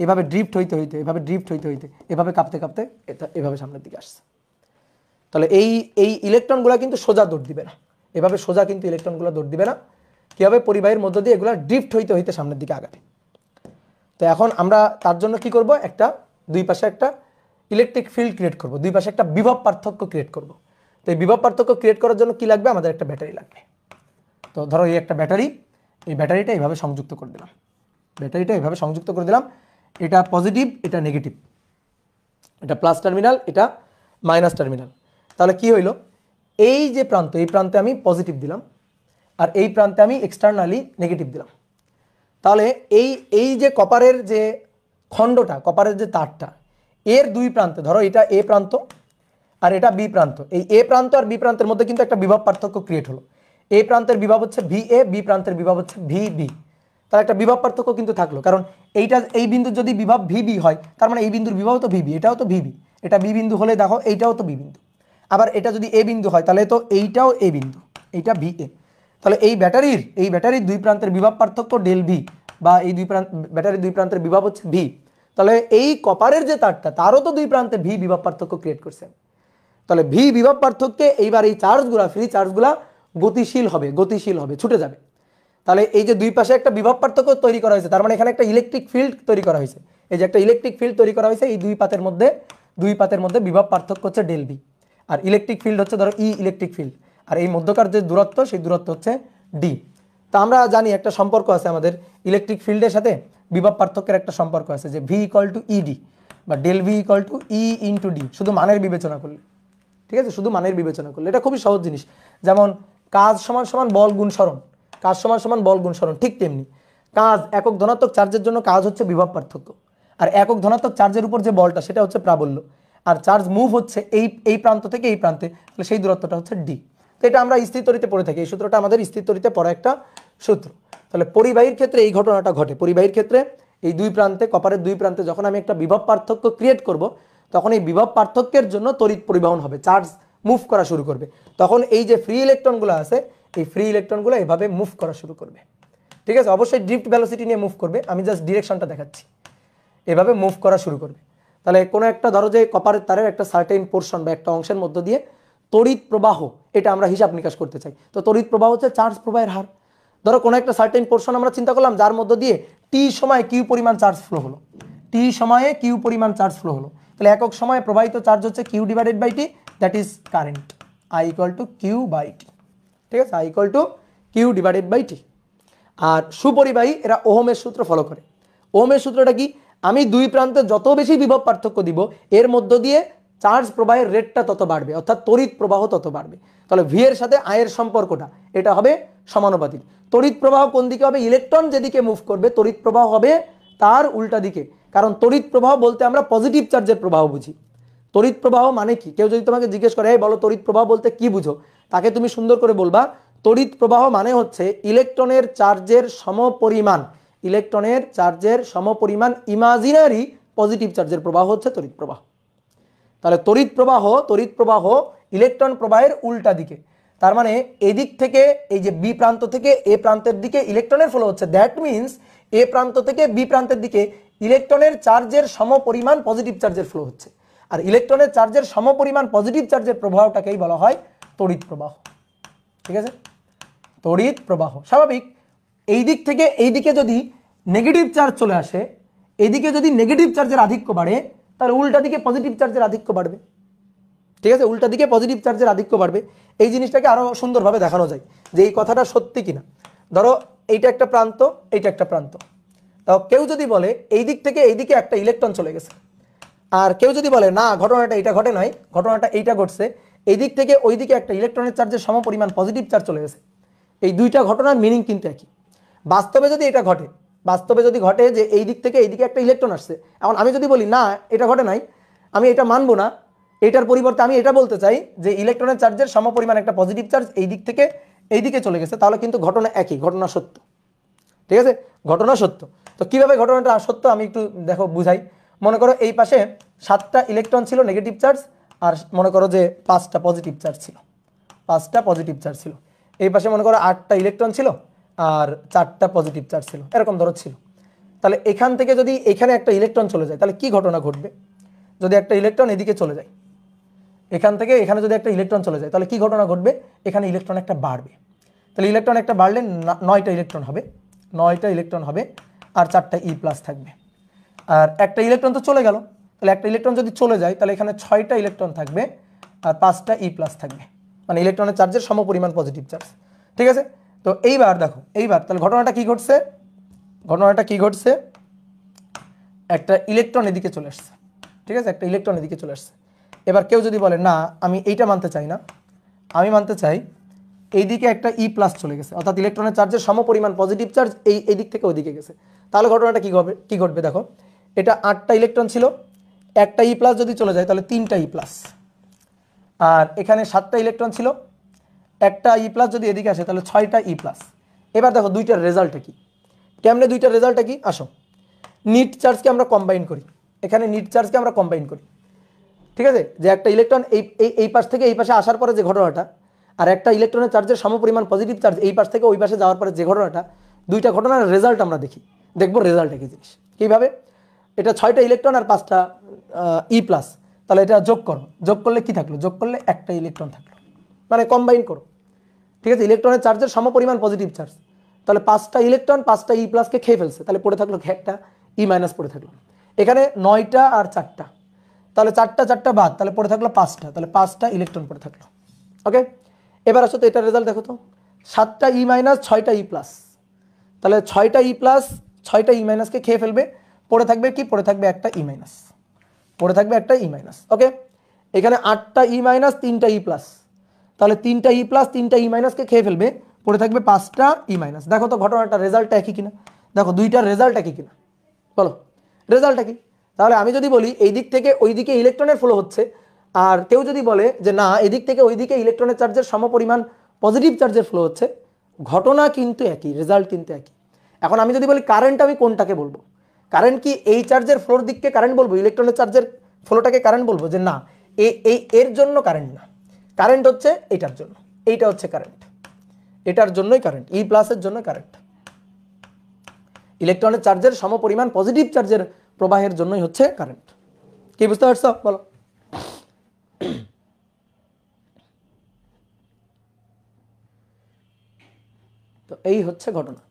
Speaker 1: এভাবে ড্রিফট হইতে হইতে, এভাবে ড্রিফট হইতে হইতে, এভাবে কাঁপতে কাঁপতে এটা এভাবে সামনের দিকে আসছে। তাহলে এই ইলেকট্রনগুলো কিন্তু সোজা দৌড় দিবে না, এভাবে সোজা কিন্তু ইলেকট্রনগুলো দৌড় দিবে না, কি হবে? পরিবাহীর মধ্য দিয়ে এগুলো ড্রিফট হইতে হইতে সামনের দিকে আগাবে। তো এখন আমরা তার জন্য কি করব? একটা দুই পাশে একটা ইলেকট্রিক ফিল্ড ক্রিয়েট করব, দুই পাশে একটা বিভব পার্থক্য ক্রিয়েট করব। তো এই বিভব পার্থক্য ক্রিয়েট করার জন্য কি লাগবে? আমাদের একটা ব্যাটারি লাগবে। তো ধরো এই একটা ব্যাটারি, এই ব্যাটারিটা এইভাবে সংযুক্ত করে দিলাম, ব্যাটারিটা এইভাবে সংযুক্ত করে দিলাম, এটা পজিটিভ, এটা নেগেটিভ, এটা প্লাস টার্মিনাল, এটা মাইনাস টার্মিনাল। তাহলে কি হইলো? এই যে প্রান্ত, এই প্রান্তে আমি পজিটিভ দিলাম, আর এই প্রান্তে আমি এক্সটার্নালি নেগেটিভ দিলাম। তাহলে এই যে কপারের যে খণ্ডটা, কপারের যে তারটা, এর দুই প্রান্তে, ধরো এটা এ প্রান্ত আর এটা বি প্রান্ত, এই এ প্রান্ত আর বি প্রান্তের মধ্যে কিন্তু একটা বিভব পার্থক্য ক্রিয়েট হলো। এ প্রান্তের বিভব হচ্ছে ভি এ, বি প্রান্তের বিভব হচ্ছে ভি বি। তার একটা বিভব পার্থক্য কিন্তু থাকলো, কারণ এই বিন্দুর যদি বিভব ভিবি হয়, তার মানে এই বিন্দুর বিভব তো ভিবি, এটাও তো ভিবি, এটা বি বিন্দু হলে দেখো এইটাও তো বি বিন্দু, আবার এটা যদি এ বিন্দু হয় তাহলে তো এইটাও এ বিন্দু, এইটা ভি এ। তাহলে এই ব্যাটারির দুই প্রান্তের বিভব পার্থক্য ডেল ভি, বা এই ব্যাটারির দুই প্রান্তের বিভব হচ্ছে ভি। তাহলে এই কপারের যে তারটা, তারও তো দুই প্রান্তে ভি বিভব পার্থক্য ক্রিয়েট করছে। তাহলে ভি বিভব পার্থক্যে এইবার এই চার্জগুলা, ফ্রি চার্জগুলা গতিশীল হবে, ছুটে যাবে। তাহলে এই যে দুই পাশে একটা বিভব পার্থক্য তৈরি করা হয়েছে, তার মানে এখানে একটা ইলেকট্রিক ফিল্ড তৈরি করা হয়েছে। এই যে একটা ইলেকট্রিক ফিল্ড তৈরি করা হয়েছে, এই দুই পাতের মধ্যে বিভব পার্থক্য হচ্ছে ডেল ভি, আর ইলেকট্রিক ফিল্ড হচ্ছে ধরো ই ইলেকট্রিক ফিল্ড, আর এই মধ্যকার যে দূরত্ব, সেই দূরত্ব হচ্ছে ডি। তা আমরা জানি একটা সম্পর্ক আছে আমাদের ইলেকট্রিক ফিল্ডের সাথে বিভব পার্থক্যের একটা সম্পর্ক আছে, যে ভি ইকুয়াল টু ইডি বা del v equal to e into d, শুধু মানের বিবেচনা করলে, ঠিক আছে, শুধু মানের বিবেচনা করলে। এটা খুবই সহজ জিনিস, যেমন কাজ সমান সমান বল গুণ সরণ, কাজ সমান সমান বল গুণ সরণ, ঠিক তেমনি কাজ একক ধনাত্মক চার্জের জন্য কাজ হচ্ছে বিভব পার্থক্য, আর একক ধনাত্মক চার্জের উপর যে বলটা সেটা হচ্ছে প্রাবল্য, আর চার্জ মুভ হচ্ছে এই প্রান্ত থেকে এই প্রান্তে, তাহলে সেই দূরত্বটা হচ্ছে ডি। তো এটা আমরা স্থির তড়িতে পড়ে থাকি, এই সূত্রটা আমাদের স্থির তড়িতে পড়া একটা সূত্র। তাহলে পরিবাহীর ক্ষেত্রে এই ঘটনাটা ঘটে, পরিবাহীর ক্ষেত্রে এই দুই প্রান্তে, কপারের দুই প্রান্তে যখন আমি একটা বিভব পার্থক্য ক্রিয়েট করব, তখন এই বিভব পার্থক্যের জন্য তড়িৎ পরিবহন হবে, চার্জ মুভ করা শুরু করবে, তখন এই যে ফ্রি ইলেকট্রনগুলো আছে এই ফ্রি ইলেকট্রনগুলো এভাবে মুভ করা শুরু করবে। ঠিক আছে, অবশ্যই ড্রিফট ভেলোসিটি নিয়ে মুভ করবে, আমি জাস্ট ডিরেকশনটা দেখাচ্ছি। এভাবে মুভ করা শুরু করবে। তাহলে কোনো একটা ধরো যে কপারের তারের একটা সার্টেন পোর্শন বা একটা অংশের মধ্য দিয়ে তড়িৎ প্রবাহ, এটা আমরা হিসাব নিকাশ করতে চাই। তো তড়িৎ প্রবাহ হচ্ছে চার্জ প্রবাহের হার। ধরো কোনো একটা সার্টেন পোর্শন আমরা চিন্তা করলাম যার মধ্য দিয়ে টি সময়ে কিউ পরিমাণ চার্জ ফ্লো হলো, টি সময়ে কিউ পরিমাণ চার্জ ফ্লো হলো, তাহলে একক সময়ে প্রবাহিত চার্জ হচ্ছে q divided by t, that is current, I equal to q by t. ঠিক আছে, I equal to q divided by t. আর সুপরিবাহী এরা ওহমের সূত্র ফলো করে। ওহমের সূত্রটা কি, আমি দুই প্রান্তে যত বেশি বিভব পার্থক্য দিব এর মধ্য দিয়ে চার্জ প্রবাহের রেটটা তত বাড়বে, অর্থাৎ তড়িৎ প্রবাহ তত বাড়বে। তাহলে ভি এর সাথে আই এর সম্পর্কটা এটা হবে সমানুপাতিক। তড়িৎ প্রবাহ কোন দিকে হবে, ইলেকট্রন যেদিকে মুভ করবে তড়িৎ প্রবাহ হবে তার উল্টা দিকে, কারণ তড়িৎ প্রবাহ বলতে আমরা পজিটিভ চার্জের প্রবাহ বুঝি। তড়িৎ প্রবাহ মানে কি, কেউ যদি তোমাকে জিজ্ঞেস করে এই বলো তড়িৎ প্রবাহ বলতে কি বুঝো, তাকে তুমি সুন্দর করে বলবা তড়িৎ প্রবাহ মানে হচ্ছে ইলেকট্রনের চার্জের সমপরিমাণ, ইলেকট্রনের চার্জের সমপরিমাণ ইমাজিনারি পজিটিভ চার্জের প্রবাহ হচ্ছে তড়িৎ প্রবাহ। তাহলে তড়িৎ প্রবাহ ইলেকট্রন প্রবাহের উল্টা দিকে, তার মানে এদিক থেকে এই যে বি প্রান্ত থেকে এ প্রান্তের দিকে ইলেকট্রনের ফ্লো হচ্ছে, দ্যাট মিনস এ প্রান্ত থেকে বি প্রান্তের দিকে ইলেকট্রনের চার্জের সমপরিমাণ পজিটিভ চার্জের ফ্লো হচ্ছে, আর ইলেকট্রনের চার্জের সমপরিমাণ পজিটিভ চার্জের প্রবাহটাকেই বলা হয় তড়িৎ প্রবাহ। ঠিক আছে, তড়িৎ প্রবাহ স্বাভাবিক। এই দিক থেকে এই দিকে যদি নেগেটিভ চার্জ চলে আসে, এদিকে যদি নেগেটিভ চার্জের আধিক্য বাড়ে তাহলে উল্টা দিকে পজিটিভ চার্জের আধিক্য বাড়বে। ঠিক আছে, উল্টা দিকে পজিটিভ চার্জের আধিক্য বাড়বে। এই জিনিসটাকে আরো সুন্দরভাবে দেখানো যায় যে এই কথাটা সত্যি কিনা। ধরো এইটা একটা প্রান্ত, এইটা একটা প্রান্ত, তাও কেউ যদি বলে এই দিক থেকে এই দিকে একটা ইলেকট্রন চলে গেছে, আর কেউ যদি বলে না ঘটনাটা এইটা ঘটে নাই, ঘটনাটা এইটা ঘটছে, এই দিক থেকে ওই দিকে একটা ইলেকট্রনের চার্জের সমপরিমাণ পজিটিভ চার্জ চলে গেছে, এই দুইটা ঘটনার মিনিং কিন্তু একই। বাস্তবে যদি এটা ঘটে, বাস্তবে যদি ঘটে যে এই দিক থেকে এই দিকে একটা ইলেকট্রন আসছে, এখন আমি যদি বলি না এটা ঘটে নাই, আমি এটা মানবো না, এটার পরিবর্তে আমি এটা বলতে চাই যে ইলেকট্রনের চার্জের সমপরিমাণ একটা পজিটিভ চার্জ এই দিক থেকে এই দিকে চলে গেছে, তাহলে কিন্তু ঘটনা একই, ঘটনা সত্য। ঠিক আছে, ঘটনা সত্য। তো কিভাবে ঘটনাটা সত্য আমি একটু দেখো বুঝাই। মনে করো এই পাশে 7টা ইলেকট্রন ছিল নেগেটিভ চার্জ, আর মনে করো যে 5টা পজিটিভ চার্জ ছিল, 5টা পজিটিভ চার্জ ছিল। এই পাশে মনে করো 8টা ইলেকট্রন ছিল আর 4টা পজিটিভ চার্জ ছিল, এরকম ধরো ছিল। তাহলে এখান থেকে যদি এখানে একটা ইলেকট্রন চলে যায় তাহলে কি ঘটনা ঘটবে, যদি একটা ইলেকট্রন এদিকে চলে যায়, এখান থেকে এখানে যদি একটা ইলেকট্রন চলে যায় তাহলে কি ঘটনা ঘটবে, এখানে ইলেকট্রন একটা বাড়বে। তাহলে ইলেকট্রন একটা বাড়লে 9টা ইলেকট্রন হবে, 9টা ইলেকট্রন হবে, আর 4টা ই প্লাস থাকবে। আর একটা ইলেকট্রন তো চলে গেল, তাহলে একটা ইলেকট্রন যদি চলে যায় তাহলে এখানে 6টা ইলেকট্রন থাকবে আর 5টা ই প্লাস থাকবে, মানে ইলেকট্রনের চার্জের সমপরিমাণ পজিটিভ চার্জ। ঠিক আছে, তো এইবার দেখো, এইবার তাহলে ঘটনাটা কি ঘটছে, ঘটনাটা কি ঘটছে, একটা ইলেকট্রন এদিকে চলে আসছে। ঠিক আছে, একটা ইলেকট্রন এদিকে চলে আসছে। এবার কেউ যদি বলে না আমি এইটা মানতে চাই না, আমি মানতে চাই এইদিকে একটা ই প্লাস চলে গেছে, অর্থাৎ ইলেকট্রনের চার্জের সমপরিমাণ পজিটিভ চার্জ এই দিক থেকে ওইদিকে গেছে, তাহলে ঘটনাটা কি ঘটবে দেখো, এটা 8টা ইলেকট্রন ছিল, একটা ই প্লাস যদি চলে যায় তাহলে 3টা ই প্লাস, আর এখানে 7টা ইলেকট্রন ছিল, একটা ই প্লাস যদি এদিকে আসে তাহলে 6টা ই প্লাস। এবার দেখো দুইটার রেজাল্টটা কি, কেমনে দুইটার রেজাল্টটা কি, আসো নিট চার্জকে আমরা কম্বাইন করি, এখানে নিট চার্জকে আমরা কম্বাইন করি। ঠিক আছে, যে একটা ইলেকট্রন এই পাশ থেকে এই পাশে আসার পরে যে ঘটনাটা, আর একটা ইলেকট্রনের চার্জের সমপরিমাণ পজিটিভ চার্জ এই পাশ থেকে ওই পাশে যাওয়ার পরে যে ঘটনাটা, দুইটা ঘটনার রেজাল্ট আমরা দেখবো রেজাল্ট একই জিনিস। কীভাবে, এটা 6টা ইলেকট্রন আর 5টা ই প্লাস, তাহলে এটা যোগ করো, যোগ করলে কি থাকলো, যোগ করলে একটা ইলেকট্রন থাকলো, মানে কম্বাইন করো। ঠিক আছে, ইলেকট্রনের চার্জের সমপরিমাণ পজিটিভ চার্জ, তাহলে 5টা ইলেকট্রন 5টা ই প্লাসকে খেয়ে ফেলছে, তাহলে পড়ে থাকলো একটা ই মাইনাস পড়ে থাকলো। এখানে 9টা আর 4টা, তাহলে 4টা বাদ, তাহলে পড়ে থাকলো 5টা, তাহলে 5টা ইলেকট্রন পড়ে থাকলো। ওকে, এবার আসো তো এটার রেজাল্ট দেখো তো, 7টা ই মাইনাস 6টা ই প্লাস, তাহলে 6টা ই প্লাস 6টা ই মাইনাসকে খেয়ে ফেলবে, পড়ে থাকবে কি, পড়ে থাকবে একটা ই মাইনাস, পড়ে থাকবে একটা ই মাইনাস। ওকে, এখানে 8টা ই মাইনাস 3টা ই প্লাস, তাহলে 3টা ই প্লাস 3টা ই মাইনাসকে খেয়ে ফেলবে, পড়ে থাকবে 5টা ই মাইনাস। দেখো তো ঘটনাটা রেজাল্টটা একই কিনা, দেখো দুইটার রেজাল্ট একই কিনা, বলো রেজাল্ট একই। তাহলে আমি যদি বলি এই দিক থেকে ওই দিকে ইলেকট্রনের ফ্লো হচ্ছে, আর কেউ যদি বলে যে না এদিক থেকে ওই দিকে ইলেকট্রনের চার্জের সমপরিমাণ পজিটিভ চার্জের ফ্লো হচ্ছে, ঘটনা কিন্তু একই, রেজাল্ট কিন্তু একই। এখন আমি যদি বলি কারেন্ট, আমি কোনটাকে বলবো, কারেন্ট কি এই চার্জের ফ্লোর দিককে কারেন্ট বলবো, ইলেকট্রনের চার্জের ফ্লোটাকে কারেন্ট বলবো, যে না এর জন্য কারেন্ট না, কারেন্ট হচ্ছে এটার জন্য, এইটা হচ্ছে কারেন্ট, এটার জন্যই কারেন্ট, ই প্লাসের জন্য কারেন্ট। ইলেকট্রনের চার্জের সমপরিমাণ পজিটিভ চার্জের প্রবাহের জন্যই হচ্ছে কারেন্ট। কি বুঝতে পারছো? বলো। তো এই হচ্ছে ঘটনা।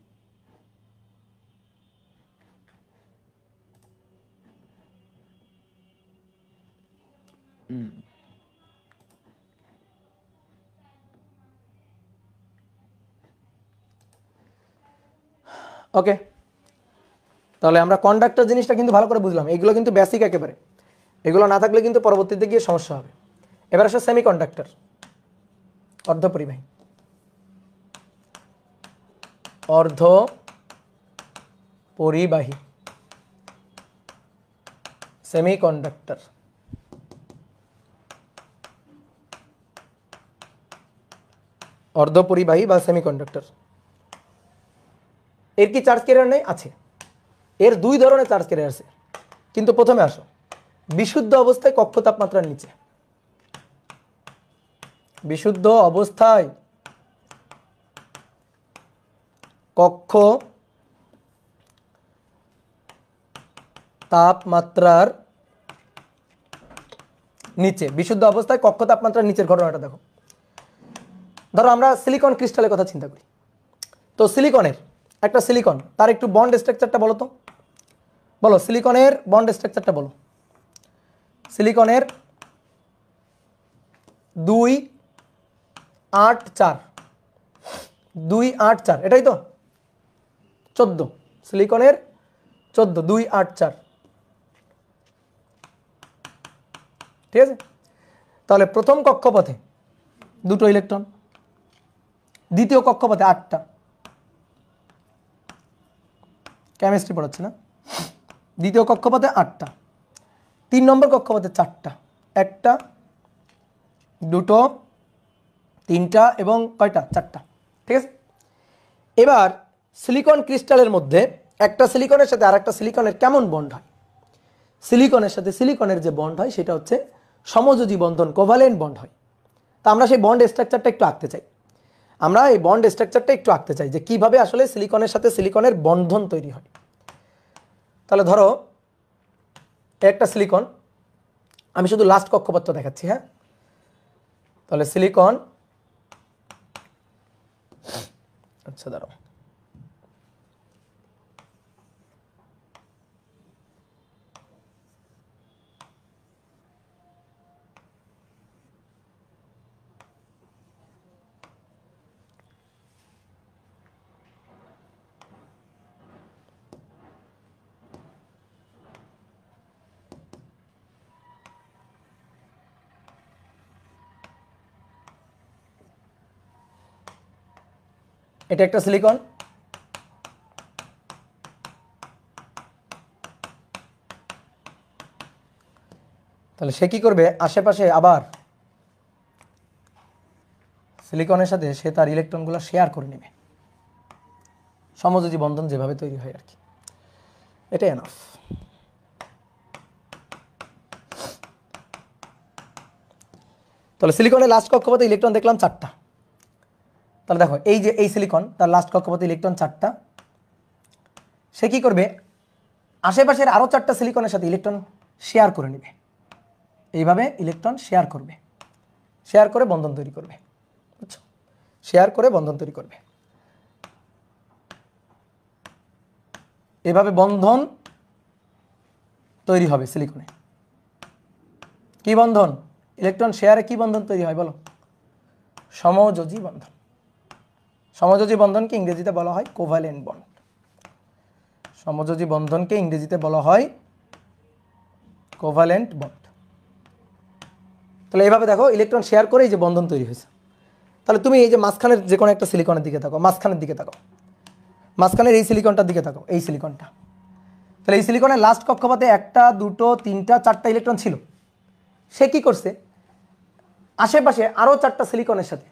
Speaker 1: ওকে, তাহলে আমরা কন্ডাক্টর জিনিসটা কিন্তু ভালো করে বুঝলাম। এগুলো কিন্তু বেসিক একেবারে, এগুলো না থাকলে কিন্তু পরবর্তীতে গিয়ে সমস্যা হবে। এবার আসলে সেমিকন্ডাক্টর, অর্ধপরিবাহী, অর্ধপরিবাহী সেমিকন্ডাক্টর। অর্ধপরিবাহী বা সেমিকন্ডাক্টর, এর কি চার্জ ক্যারিয়ার নেই? আছে। এর দুই ধরনের চার্জ ক্যারিয়ার আছে। কিন্তু প্রথমে আসো, বিশুদ্ধ অবস্থায় কক্ষ তাপমাত্রার নিচে, বিশুদ্ধ অবস্থায় কক্ষ তাপমাত্রার নিচে, বিশুদ্ধ অবস্থায় কক্ষ তাপমাত্রার নিচের ঘটনাটা দেখো। ধরো আমরা সিলিকন ক্রিস্টালের কথা চিন্তা করি। তো সিলিকনের একটা সিলিকন, তার একটু বন্ড স্ট্রাকচারটা বলো তো, বলো সিলিকনের বন্ড স্ট্রাকচারটা বলো। সিলিকনের 2-8-4, 2-8-4, এটাই তো 14, সিলিকনের 14, 2-8-4, ঠিক আছে। তাহলে প্রথম কক্ষপথে 2টো ইলেকট্রন, দ্বিতীয় কক্ষপথে 8টা, কেমিস্ট্রি পড়াচ্ছে না, দ্বিতীয় কক্ষপথে 8টা, 3 নম্বর কক্ষপথে 4টা, 1টা 2টো 3টা এবং কয়টা? 4টা, ঠিক আছে। এবার সিলিকন ক্রিস্টালের মধ্যে একটা সিলিকনের সাথে আর একটা সিলিকনের কেমন বন্ড হয়? সিলিকনের সাথে সিলিকনের যে বন্ড হয় সেটা হচ্ছে সমযোজী বন্ধন, কোভালেন্ট বন্ড হয়। তা আমরা সেই বন্ড স্ট্রাকচারটা একটু আঁকতে চাই। আমরা এই বন্ড স্ট্রাকচারটা একটু আঁকতে চাই যে কিভাবে আসলে সিলিকনের সাথে সিলিকনের বন্ধন তৈরি হয়। তাহলে ধরো একটা সিলিকন, আমি শুধু লাস্ট কক্ষপথটা দেখাচ্ছি, হ্যাঁ। তাহলে সিলিকন, আচ্ছা দাঁড়াও, এটা একটা সিলিকন, তাহলে সে কি করবে? আশেপাশে আবার সিলিকনের সাথে সে তার ইলেকট্রনগুলো শেয়ার করে নেবে, সমযোজী বন্ধন যেভাবে তৈরি হয় আর কি। এটাই এনাফ। তাহলে সিলিকনের লাস্ট কক্ষপথে ইলেকট্রন দেখলাম 4টা। তাহলে দেখো এই যে এই সিলিকন, তার লাস্ট কক্ষপথে ইলেকট্রন 4টা, সে কি করবে? আশেপাশের আরো 4টা সিলিকনের সাথে ইলেকট্রন শেয়ার করে নেবে, এইভাবে ইলেকট্রন শেয়ার করবে, শেয়ার করে বন্ধন তৈরি করবে, বুঝছো? শেয়ার করে বন্ধন তৈরি করবে, এভাবে বন্ধন তৈরি হবে সিলিকনে। কি বন্ধন? ইলেকট্রন শেয়ারে কি বন্ধন তৈরি হয় বলো? সমযোজী বন্ধন। সমযোজী বন্ধনকে ইংরেজিতে বলা হয় কোভালেন্ট বন্ড। সমযোজী বন্ধনকে ইংরেজিতে বলা হয় কোভালেন্ট বন্ড। তাহলে এইভাবে দেখো ইলেকট্রন শেয়ার করে এই যে বন্ধন তৈরি হয়েছে। তাহলে তুমি এই যে মাঝখানের যে কোনো একটা সিলিকনের দিকে তাকাও, মাঝখানের দিকে তাকাও, মাঝখানের এই সিলিকনটার দিকে তাকাও, এই সিলিকনটা। তাহলে এই সিলিকনের লাস্ট কক্ষপথে 1টা 2টো 3টা 4টা ইলেকট্রন ছিল। সে কি করছে? আশেপাশে আরও 4টা সিলিকনের সাথে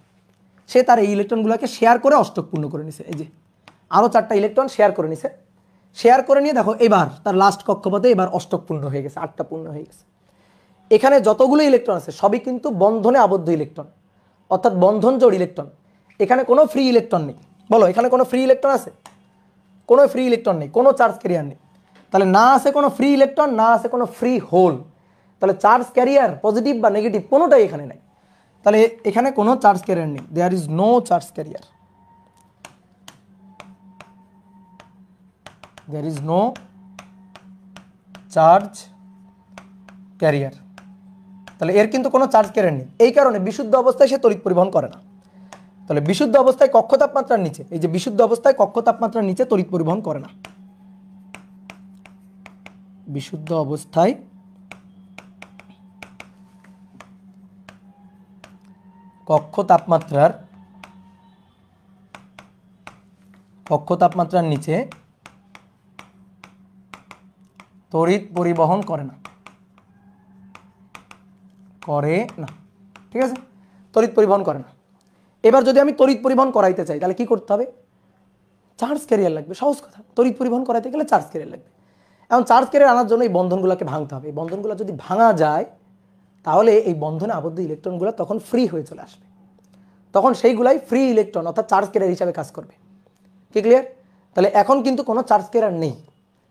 Speaker 1: সে তার এই ইলেকট্রনগুলোকে শেয়ার করে অষ্টক পূর্ণ করে নিছে। এই যে আরও 4টা ইলেকট্রন শেয়ার করে নিছে, শেয়ার করে নিয়ে দেখো এবার তার লাস্ট কক্ষপথে এবার অষ্টক পূর্ণ হয়ে গেছে, 8টা পূর্ণ হয়ে গেছে। এখানে যতগুলো ইলেকট্রন আছে সবই কিন্তু বন্ধনে আবদ্ধ ইলেকট্রন, অর্থাৎ বন্ধন জোড় ইলেকট্রন, এখানে কোনো ফ্রি ইলেকট্রন নেই। বলো এখানে কোনো ফ্রি ইলেকট্রন আছে? কোনো ফ্রি ইলেকট্রন নেই, কোনো চার্জ ক্যারিয়ার নেই। তাহলে না আছে কোনো ফ্রি ইলেকট্রন, না আছে কোনো ফ্রি হোল, তাহলে চার্জ ক্যারিয়ার পজিটিভ বা নেগেটিভ কোনোটাই এখানে নাই। তাহলে এখানে কোনো চার্জ ক্যারিয়ার নেই, there is no charge carrier, there is no charge carrier. তাহলে এর কিন্তু কোনো চার্জ ক্যারিয়ার নেই, এই কারণে বিশুদ্ধ অবস্থায় সে তড়িৎ পরিবহন করে না। তাহলে বিশুদ্ধ অবস্থায় কক্ষ তাপমাত্রার নিচে, এই যে বিশুদ্ধ অবস্থায় কক্ষ তাপমাত্রার নিচে তড়িৎ পরিবহন করে না। বিশুদ্ধ অবস্থায় কক্ষ তাপমাত্রার নিচে তড়িৎ পরিবহন করে না, ঠিক আছে, তড়িৎ পরিবহন করে না। এবার যদি আমি তড়িৎ পরিবহন করাইতে চাই তাহলে কি করতে হবে? চার্জ ক্যারিয়ার লাগবে, সহজ কথা। তড়িৎ পরিবহন করাইতে গেলে চার্জ ক্যারিয়ার লাগবে। এখন চার্জ ক্যারিয়ার আনার জন্য এই বন্ধনগুলোকে ভাঙতে হবে। এই বন্ধনগুলো যদি ভাঙা যায় তাহলে এই বন্ধনে আবদ্ধ ইলেকট্রনগুলো তখন ফ্রি হয়ে চলে আসবে, তখন সেইগুলাই ফ্রি ইলেকট্রন অর্থাৎ চার্জ ক্যারিয়ার হিসাবে কাজ করবে। কি ক্লিয়ার? তাহলে এখন কিন্তু কোনো চার্জ ক্যারিয়ার নেই,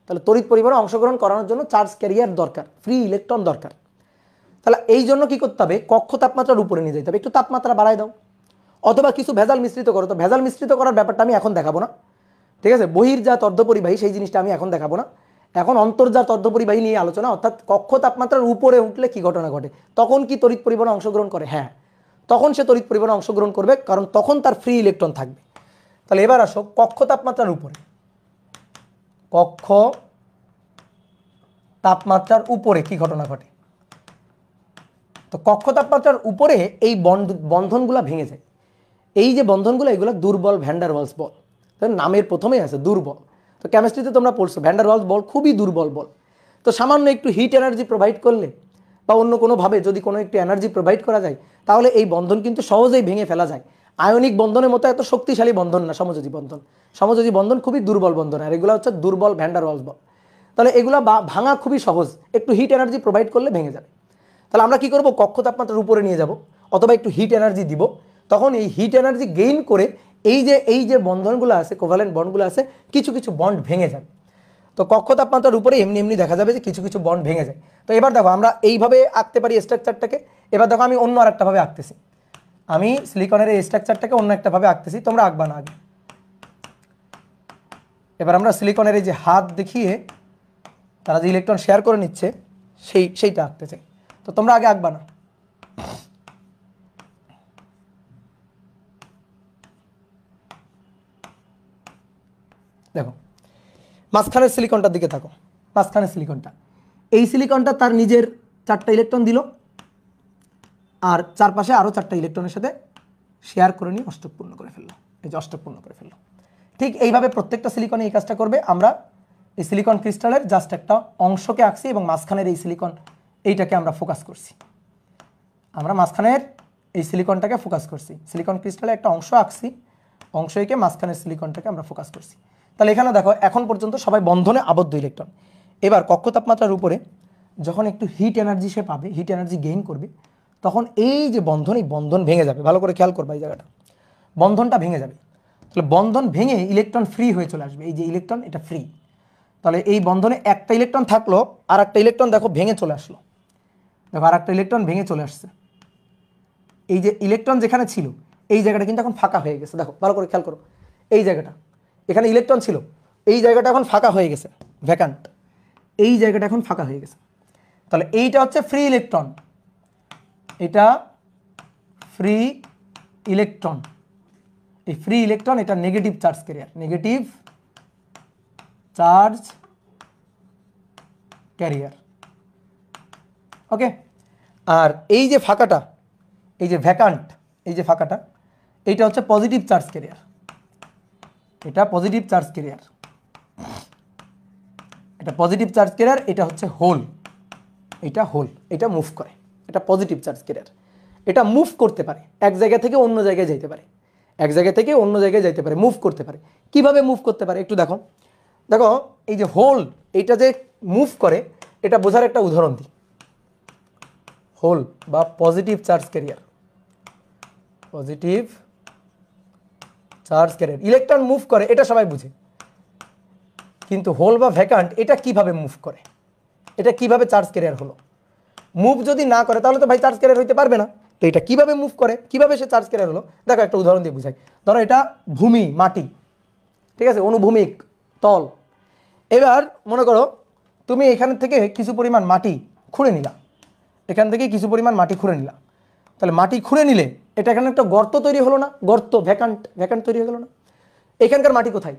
Speaker 1: তাহলে তড়িৎ পরিবহনে অংশগ্রহণ করানোর জন্য চার্জ ক্যারিয়ার দরকার, ফ্রি ইলেকট্রন দরকার। তাহলে এই জন্য কি করতে হবে? কক্ষ তাপমাত্রার উপরে নিয়ে যেতে হবে, একটু তাপমাত্রা বাড়ায় দাও, অথবা কিছু ভেজাল মিশ্রিত করো। তো ভেজাল মিশ্রিত করার ব্যাপারটা আমি এখন দেখাবো না, ঠিক আছে? বহির্জাত অর্ধপরিবাহী সেই জিনিসটা আমি এখন দেখাবো না, এখন অন্তর্জাত অর্ধপরিবাহী নিয়ে আলোচনা। অর্থাৎ কক্ষ তাপমাত্রার উপরে উঠলে কি ঘটনা ঘটে, তখন কি তড়িৎ পরিবহনে অংশগ্রহণ করে? হ্যাঁ, তখন সে তড়িৎ পরিবহনে অংশগ্রহণ করবে, কারণ তখন তার ফ্রি ইলেকট্রন থাকবে। তাহলে এবার আসো কক্ষ তাপমাত্রার উপরে, কক্ষ তাপমাত্রার উপরে কি ঘটনা ঘটে? তো কক্ষ তাপমাত্রার উপরে এই বন্ধনগুলো ভেঙে যায়। এই যে বন্ধনগুলো, এগুলো দুর্বল ভ্যান ডার ওয়ালস বল, নামের প্রথমেই আছে দুর্বল। তো কেমিস্ট্রিতে তোমরা পড়ছো ভ্যান ডার ওয়ালস বল খুবই দুর্বল বল। তো সামান্য একটু হিট এনার্জি প্রোভাইড করলে বা অন্য কোনোভাবে যদি কোনো একটু এনার্জি প্রোভাইড করা যায় তাহলে এই বন্ধন কিন্তু সহজেই ভেঙে ফেলা যায়। আয়নিক বন্ধনের মতো এত শক্তিশালী বন্ধন না সমযোজী বন্ধন। সমযোজী বন্ধন খুবই দুর্বল বন্ধন, আর এগুলো হচ্ছে দুর্বল ভ্যান ডার ওয়ালস বল। তাহলে এগুলো ভাঙা খুবই সহজ, একটু হিট এনার্জি প্রোভাইড করলে ভেঙে যাবে। তাহলে আমরা কি করব? কক্ষ তাপমাত্রার উপরে নিয়ে যাব, অথবা একটু হিট এনার্জি দিব। তখন এই হিট এনার্জি গেইন করে এই যে বন্ধনগুলো আছে, কোভালেন্ট বন্ডগুলো আছে, কিছু কিছু বন্ড ভেঙে যাবে। তো কক্ষ তাপমাত্রার উপরে এমনি এমনি দেখা যাবে যে কিছু কিছু বন্ড ভেঙে যায়। তো এবার দেখো আমরা এইভাবে আঁকতে পারি স্ট্রাকচারটাকে। এবার দেখো আমি অন্য আর একটা ভাবে আঁকতেছি, আমি সিলিকনের এই স্ট্রাকচারটাকে অন্য একটা ভাবে আঁকতেছি, তোমরা আঁকবা না আগে। এবার আমরা সিলিকনের এই যে হাত দেখিয়ে তারা যে ইলেকট্রন শেয়ার করে নিচ্ছে সেইটা আঁকতে চাই। তো তোমরা আগে আঁকবা না। দেখো মাঝখানের সিলিকনটার দিকে থাকো, মাঝখানের সিলিকনটা, এই সিলিকনটা তার নিজের 4টা ইলেকট্রন দিল, আর চারপাশে আরও 4টা ইলেকট্রনের সাথে শেয়ার করে নিয়ে অষ্টক পূর্ণ করে ফেললো। এই যে অষ্টক পূর্ণ করে ফেললো। ঠিক এইভাবে প্রত্যেকটা সিলিকনে এই কাজটা করবে। আমরা এই সিলিকন ক্রিস্টালের জাস্ট একটা অংশকে আঁকছি এবং মাঝখানের এই সিলিকন এইটাকে আমরা ফোকাস করছি। আমরা মাঝখানের এই সিলিকনটাকে ফোকাস করছি, সিলিকন ক্রিস্টালে একটা অংশ আঁকছি, অংশ এঁকে মাঝখানের সিলিকনটাকে আমরা ফোকাস করছি। তাহলে এখানে দেখো এখন পর্যন্ত সবাই বন্ধনে আবদ্ধ ইলেকট্রন। এবার কক্ষ তাপমাত্রার উপরে যখন একটু হিট এনার্জি সে পাবে, হিট এনার্জি গেইন করবে, তখন এই যে বন্ধন, এই বন্ধন ভেঙে যাবে। ভালো করে খেয়াল করবা এই জায়গাটা, বন্ধনটা ভেঙে যাবে। তাহলে বন্ধন ভেঙে ইলেকট্রন ফ্রি হয়ে চলে আসবে। এই যে ইলেকট্রন, এটা ফ্রি। তাহলে এই বন্ধনে একটা ইলেকট্রন থাকলো, আর একটা ইলেকট্রন দেখো ভেঙে চলে আসলো। দেখো আর একটা ইলেকট্রন ভেঙে চলে আসছে। এই যে ইলেকট্রন যেখানে ছিল এই জায়গাটা কিন্তু এখন ফাঁকা হয়ে গেছে। দেখো ভালো করে খেয়াল করো, এই জায়গাটা, এখানে ইলেকট্রন ছিল, এই জায়গাটা এখন ফাঁকা হয়ে গেছে, ভ্যাকান্ট। এই জায়গাটা এখন ফাঁকা হয়ে গেছে। তাহলে এইটা হচ্ছে ফ্রি ইলেকট্রন, এটা ফ্রি ইলেকট্রন। এই ফ্রি ইলেকট্রন এটা negative charge carrier, negative charge carrier. Okay, আর এই যে ফাঁকাটা, এই যে ভ্যাকান্ট, এই যে ফাঁকাটা, এইটা হচ্ছে পজিটিভ চার্জ ক্যারিয়ার। এটা পজিটিভ চার্জ ক্যারিয়ার, এটা পজিটিভ চার্জ ক্যারিয়ার। এটা হচ্ছে হোল, এটা হোল, এটা মুভ করে, এটা পজিটিভ চার্জ ক্যারিয়ার। এটা মুভ করতে পারে, এক জায়গা থেকে অন্য জায়গায় যাইতে পারে, এক জায়গা থেকে অন্য জায়গায় যাইতে পারে, মুভ করতে পারে। কিভাবে মুভ করতে পারে একটু দেখো। দেখো এই যে হোল, এইটা যে মুভ করে, এটা বোঝার একটা উদাহরণ দিই। হোল বা positive charge carrier, positive charge career. Electron move করে এটা সবাই বুঝে, কিন্তু হোল বা ভ্যাকান্ট এটা কিভাবে মুভ করে, এটা কিভাবে চার্জ ক্যারিয়ার হলো? মুভ যদি না করে তাহলে তো ভাই চার্জ ক্যারিয়ার হইতে পারবে না। তো এটা কিভাবে মুভ করে, কিভাবে সে চার্জ ক্যারিয়ার হলো? দেখো একটা উদাহরণ দিয়ে বুঝাই। ধরো এটা ভূমি, মাটি, ঠিক আছে, অনুভূমিক তল। এবার মনে করো তুমি এখান থেকে কিছু পরিমাণ মাটি খুঁড়ে নিলা, এখান থেকে কিছু পরিমাণ মাটি খুঁড়ে নিলা। তাহলে মাটি খুঁড়ে নিলে এটা এখানে একটা গর্ত তৈরি হলো না? গর্ত, ভ্যাকান্ট, ভ্যাকান্ট তৈরি হয়ে গেল না? এখানকার মাটি কোথায়?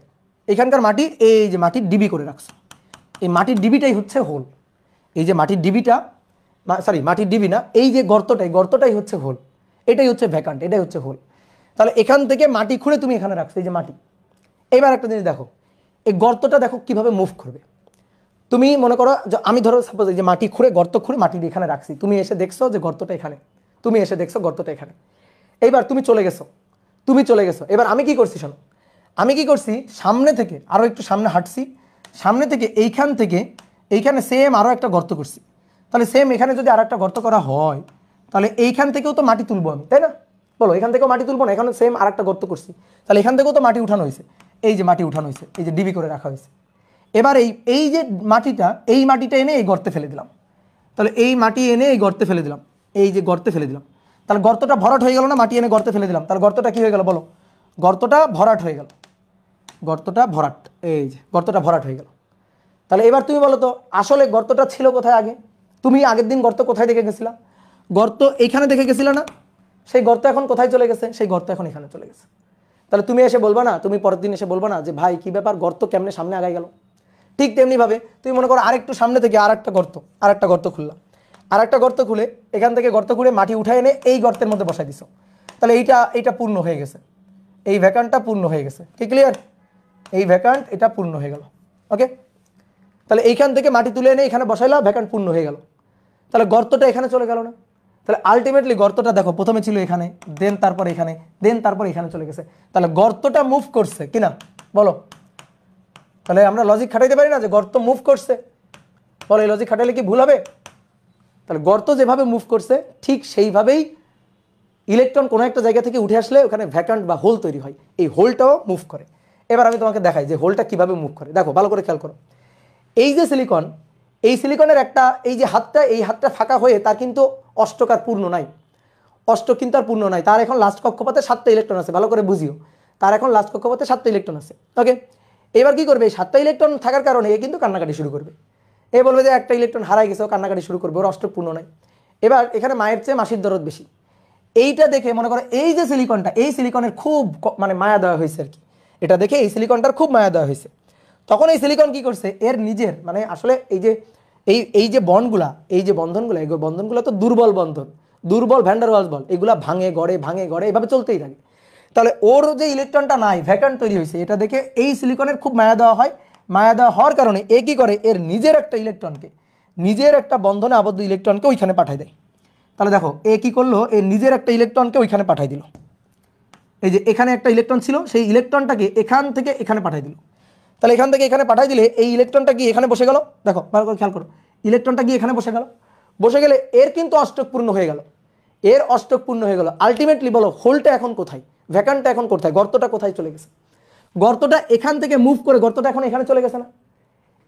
Speaker 1: এখানকার মাটি এই যে মাটির ডিবি করে রাখছো, এই মাটির ডিবিটাই হচ্ছে হোল। এই যে মাটির ডিবিটা, সরি মাটির ডিবি না, এই যে গর্তটাই, গর্তটাই হচ্ছে হোল, এটাই হচ্ছে ভ্যাকান্ট, এটাই হচ্ছে হোল। তাহলে এখান থেকে মাটি খুঁড়ে তুমি এখানে রাখছো, এই যে মাটি। এবার একটা জিনিস দেখো, এই গর্তটা দেখো কিভাবে মুভ করবে। তুমি মনে করো যে আমি ধরো সাপোজ এই যে মাটি খুঁড়ে, গর্ত খুঁড়ে মাটি এখানে রাখছি, তুমি এসে দেখছো যে গর্তটা এখানে, তুমি এসে দেখছো গর্তটা এখানে। এইবার তুমি চলে গেছো, তুমি চলে গেছো। এবার আমি কি করছি শোনো, আমি কি করছি, সামনে থেকে আরও একটু সামনে হাঁটছি, সামনে থেকে এইখান থেকে এইখানে সেম আরও একটা গর্ত করছি। তাহলে সেম এখানে যদি আর একটা গর্ত করা হয়, তাহলে এইখান থেকেও তো মাটি তুলবো আমি, তাই না? বলো, এখান থেকেও মাটি তুলবো না? এখানে সেম আর একটা গর্ত করছি, তাহলে এখান থেকেও তো মাটি উঠানো হয়েছে। এই যে মাটি উঠানো হয়েছে, এই যে ডিবি করে রাখা হয়েছে। এবার এই যে মাটিটা, এই মাটিটা এনে এই গর্তে ফেলে দিলাম। তাহলে এই মাটি এনে এই গর্তে ফেলে দিলাম, এই যে গর্তে ফেলে দিলাম। তাহলে গর্তটা ভরাট হয়ে গেল না? মাটি এনে গর্তে ফেলে দিলাম, তাহলে গর্তটা কি হয়ে গেল বলো? গর্তটা ভরাট হয়ে গেল, গর্তটা ভরাট, এই যে গর্তটা ভরাট হয়ে গেল। তাহলে এবার তুমি বলো তো আসলে গর্তটা ছিল কোথায় আগে? তুমি আগের দিন গর্ত কোথায় দেখে গেছিলা? গর্ত এইখানে দেখে গেছিলা না? সেই গর্ত এখন কোথায় চলে গেছে? সেই গর্ত এখন এখানে চলে গেছে। তাহলে তুমি এসে বলবা না, তুমি পরের দিন এসে বলবা না যে ভাই কি ব্যাপার, গর্ত কেমনে সামনে আগায় গেল? ঠিক তেমনিভাবে তুমি মনে করো আরেকটু সামনে থেকে আর একটা গর্ত খুললাম, আর একটা গর্ত খুলে এখান থেকে গর্ত খুলে মাটি উঠায় এনে এই গর্তের মধ্যে বসাই দিছো। তাহলে এইটা পূর্ণ হয়ে গেছে, এই ভ্যাকান্টটা পূর্ণ হয়ে গেছে। কি ক্লিয়ার? এই ভ্যাকান্ট এটা পূর্ণ হয়ে গেল। ওকে, তাহলে এইখান থেকে মাটি তুলে এনে এখানে বসাইলাম, ভ্যাকান্ট পূর্ণ হয়ে গেল। তাহলে গর্তটা এখানে চলে গেল না? তাহলে আলটিমেটলি গর্তটা দেখো প্রথমে ছিল এখানে, দেন তারপর এখানে, দেন তারপর এখানে চলে গেছে। তাহলে গর্তটা মুভ করছে কিনা বলো? তাহলে আমরা লজিক খাটাইতে পারি না যে গর্ত মুভ করছে? বলো, এই লজিক খাটাইলে কি ভুল হবে? তাহলে গর্ত যেভাবে মুভ করছে ঠিক সেইভাবেই ইলেকট্রন কোনো একটা জায়গা থেকে উঠে আসলে ওখানে ভ্যাকান্ট বা হোল তৈরি হয়, এই হোলটাও মুভ করে। এবার আমি তোমাকে দেখাই যে হোলটা কিভাবে মুভ করে। দেখো ভালো করে খেয়াল করো, এই যে সিলিকন, এই সিলিকনের একটা এই যে হাতটা, এই হাতটা ফাঁকা হয়ে তার কিন্তু অষ্টক আর পূর্ণ নাই, অষ্টক কিন্তু আর পূর্ণ নাই। তার এখন লাস্ট কক্ষপথে 7টা ইলেকট্রন আছে, ভালো করে বুঝিও, তার এখন লাস্ট কক্ষপথে 7টা ইলেকট্রন আছে। ওকে, এবার কি করবে? এই 7টা ইলেকট্রন থাকার কারণে এ কিন্তু কান্নাকাটি শুরু করবে। এ বলবে যে একটা ইলেকট্রন হারাই গেছে, ও কান্নাকাটি শুরু করবে, ওর অষ্টক পূর্ণ নাই। এবার এখানে মায়ের চেয়ে মাসির দরদ বেশি। এইটা দেখে মনে করো এই যে সিলিকনটা, এই সিলিকনের খুব মানে মায়া দেওয়া হয়েছে আর কি, এটা দেখে এই সিলিকনটার খুব মায়া দেওয়া হয়েছে। তখন এই সিলিকন কি করছে, এর নিজের মানে আসলে এই যে বন্ডগুলা, এই যে বন্ধনগুলো, এই বন্ধনগুলো তো দুর্বল বন্ধন, দুর্বল ভ্যান্ডার ওয়ালস বল, এগুলা ভাঙে গড়ে এভাবে চলতেই থাকে। তাহলে ওর যে ইলেকট্রনটা নাই, ভ্যাকান্ট তৈরি হয়েছে, এটা দেখে এই সিলিকনের খুব মায়া দেওয়া হয়। মায়া দেওয়া হওয়ার কারণে এ কি করে, এর নিজের একটা ইলেকট্রনকে, নিজের একটা বন্ধনে আবদ্ধ ইলেকট্রনকে ওইখানে পাঠায় দেয়। তাহলে দেখো এ কি করলো, এর নিজের একটা ইলেকট্রনকে ওইখানে পাঠাই দিল। এই যে এখানে একটা ইলেকট্রন ছিল, সেই ইলেকট্রনটাকে এখান থেকে এখানে পাঠাই দিল। তাহলে এখান থেকে এখানে পাঠাই দিলে এই ইলেকট্রনটা কি এখানে বসে গেল? দেখো ভালো করে খেয়াল করো, ইলেকট্রনটা কি এখানে বসে গেল? বসে গেলে এর কিন্তু অষ্টক পূর্ণ হয়ে গেল, এর অষ্টক পূর্ণ হয়ে গেল। আলটিমেটলি বলো হোলটা এখন কোথায়, ভ্যাকান্টটা এখন কোথায়, গর্তটা কোথায় চলে গেছে? গর্তটা এখান থেকে মুভ করে গর্তটা এখন এখানে চলে গেছে না?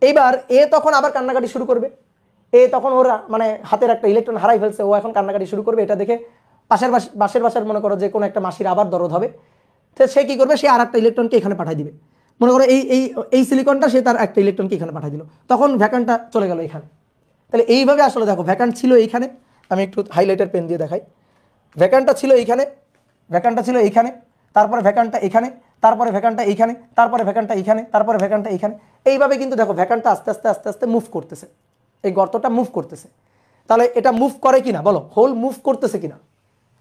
Speaker 1: এইবার এ তখন আবার কান্নাকাটি শুরু করবে। এ তখন ওর মানে হাতের একটা ইলেকট্রন হারাই ফেলছে, ও এখন কান্নাকাটি শুরু করবে। এটা দেখে পাশের বাসার মনে করো যে কোনো একটা মাসির আবার দরদ হবে, তো সে কি করবে, সে আর একটা ইলেকট্রনকে এখানে পাঠিয়ে দিবে। মনে করো এই সিলিকনটা সে তার একটা ইলেকট্রনকে এখানে পাঠিয়ে দিল, তখন ভ্যাকান্টটা চলে গেল এখানে। তাহলে এইভাবে আসলে দেখো ভ্যাকান্ট ছিল এইখানে, আমি একটু হাইলাইটার পেন দিয়ে দেখাই। ভ্যাকান্টটা ছিল এইখানে, ভ্যাকান্টটা ছিল এইখানে, তারপরে ভ্যাকান্টটা এখানে, তারপরে ভ্যাকান্টটা এইখানে, তারপরে ভ্যাকান্টটা এইখানে, তারপরে ভ্যাকান্টটা এইখানে। এইভাবে কিন্তু দেখো ভ্যাকান্টটা আস্তে আস্তে আস্তে আস্তে মুভ করতেছে, এই গর্তটা মুভ করতেছে। তাহলে এটা মুভ করে কিনা বলো, হোল মুভ করতেছে কিনা?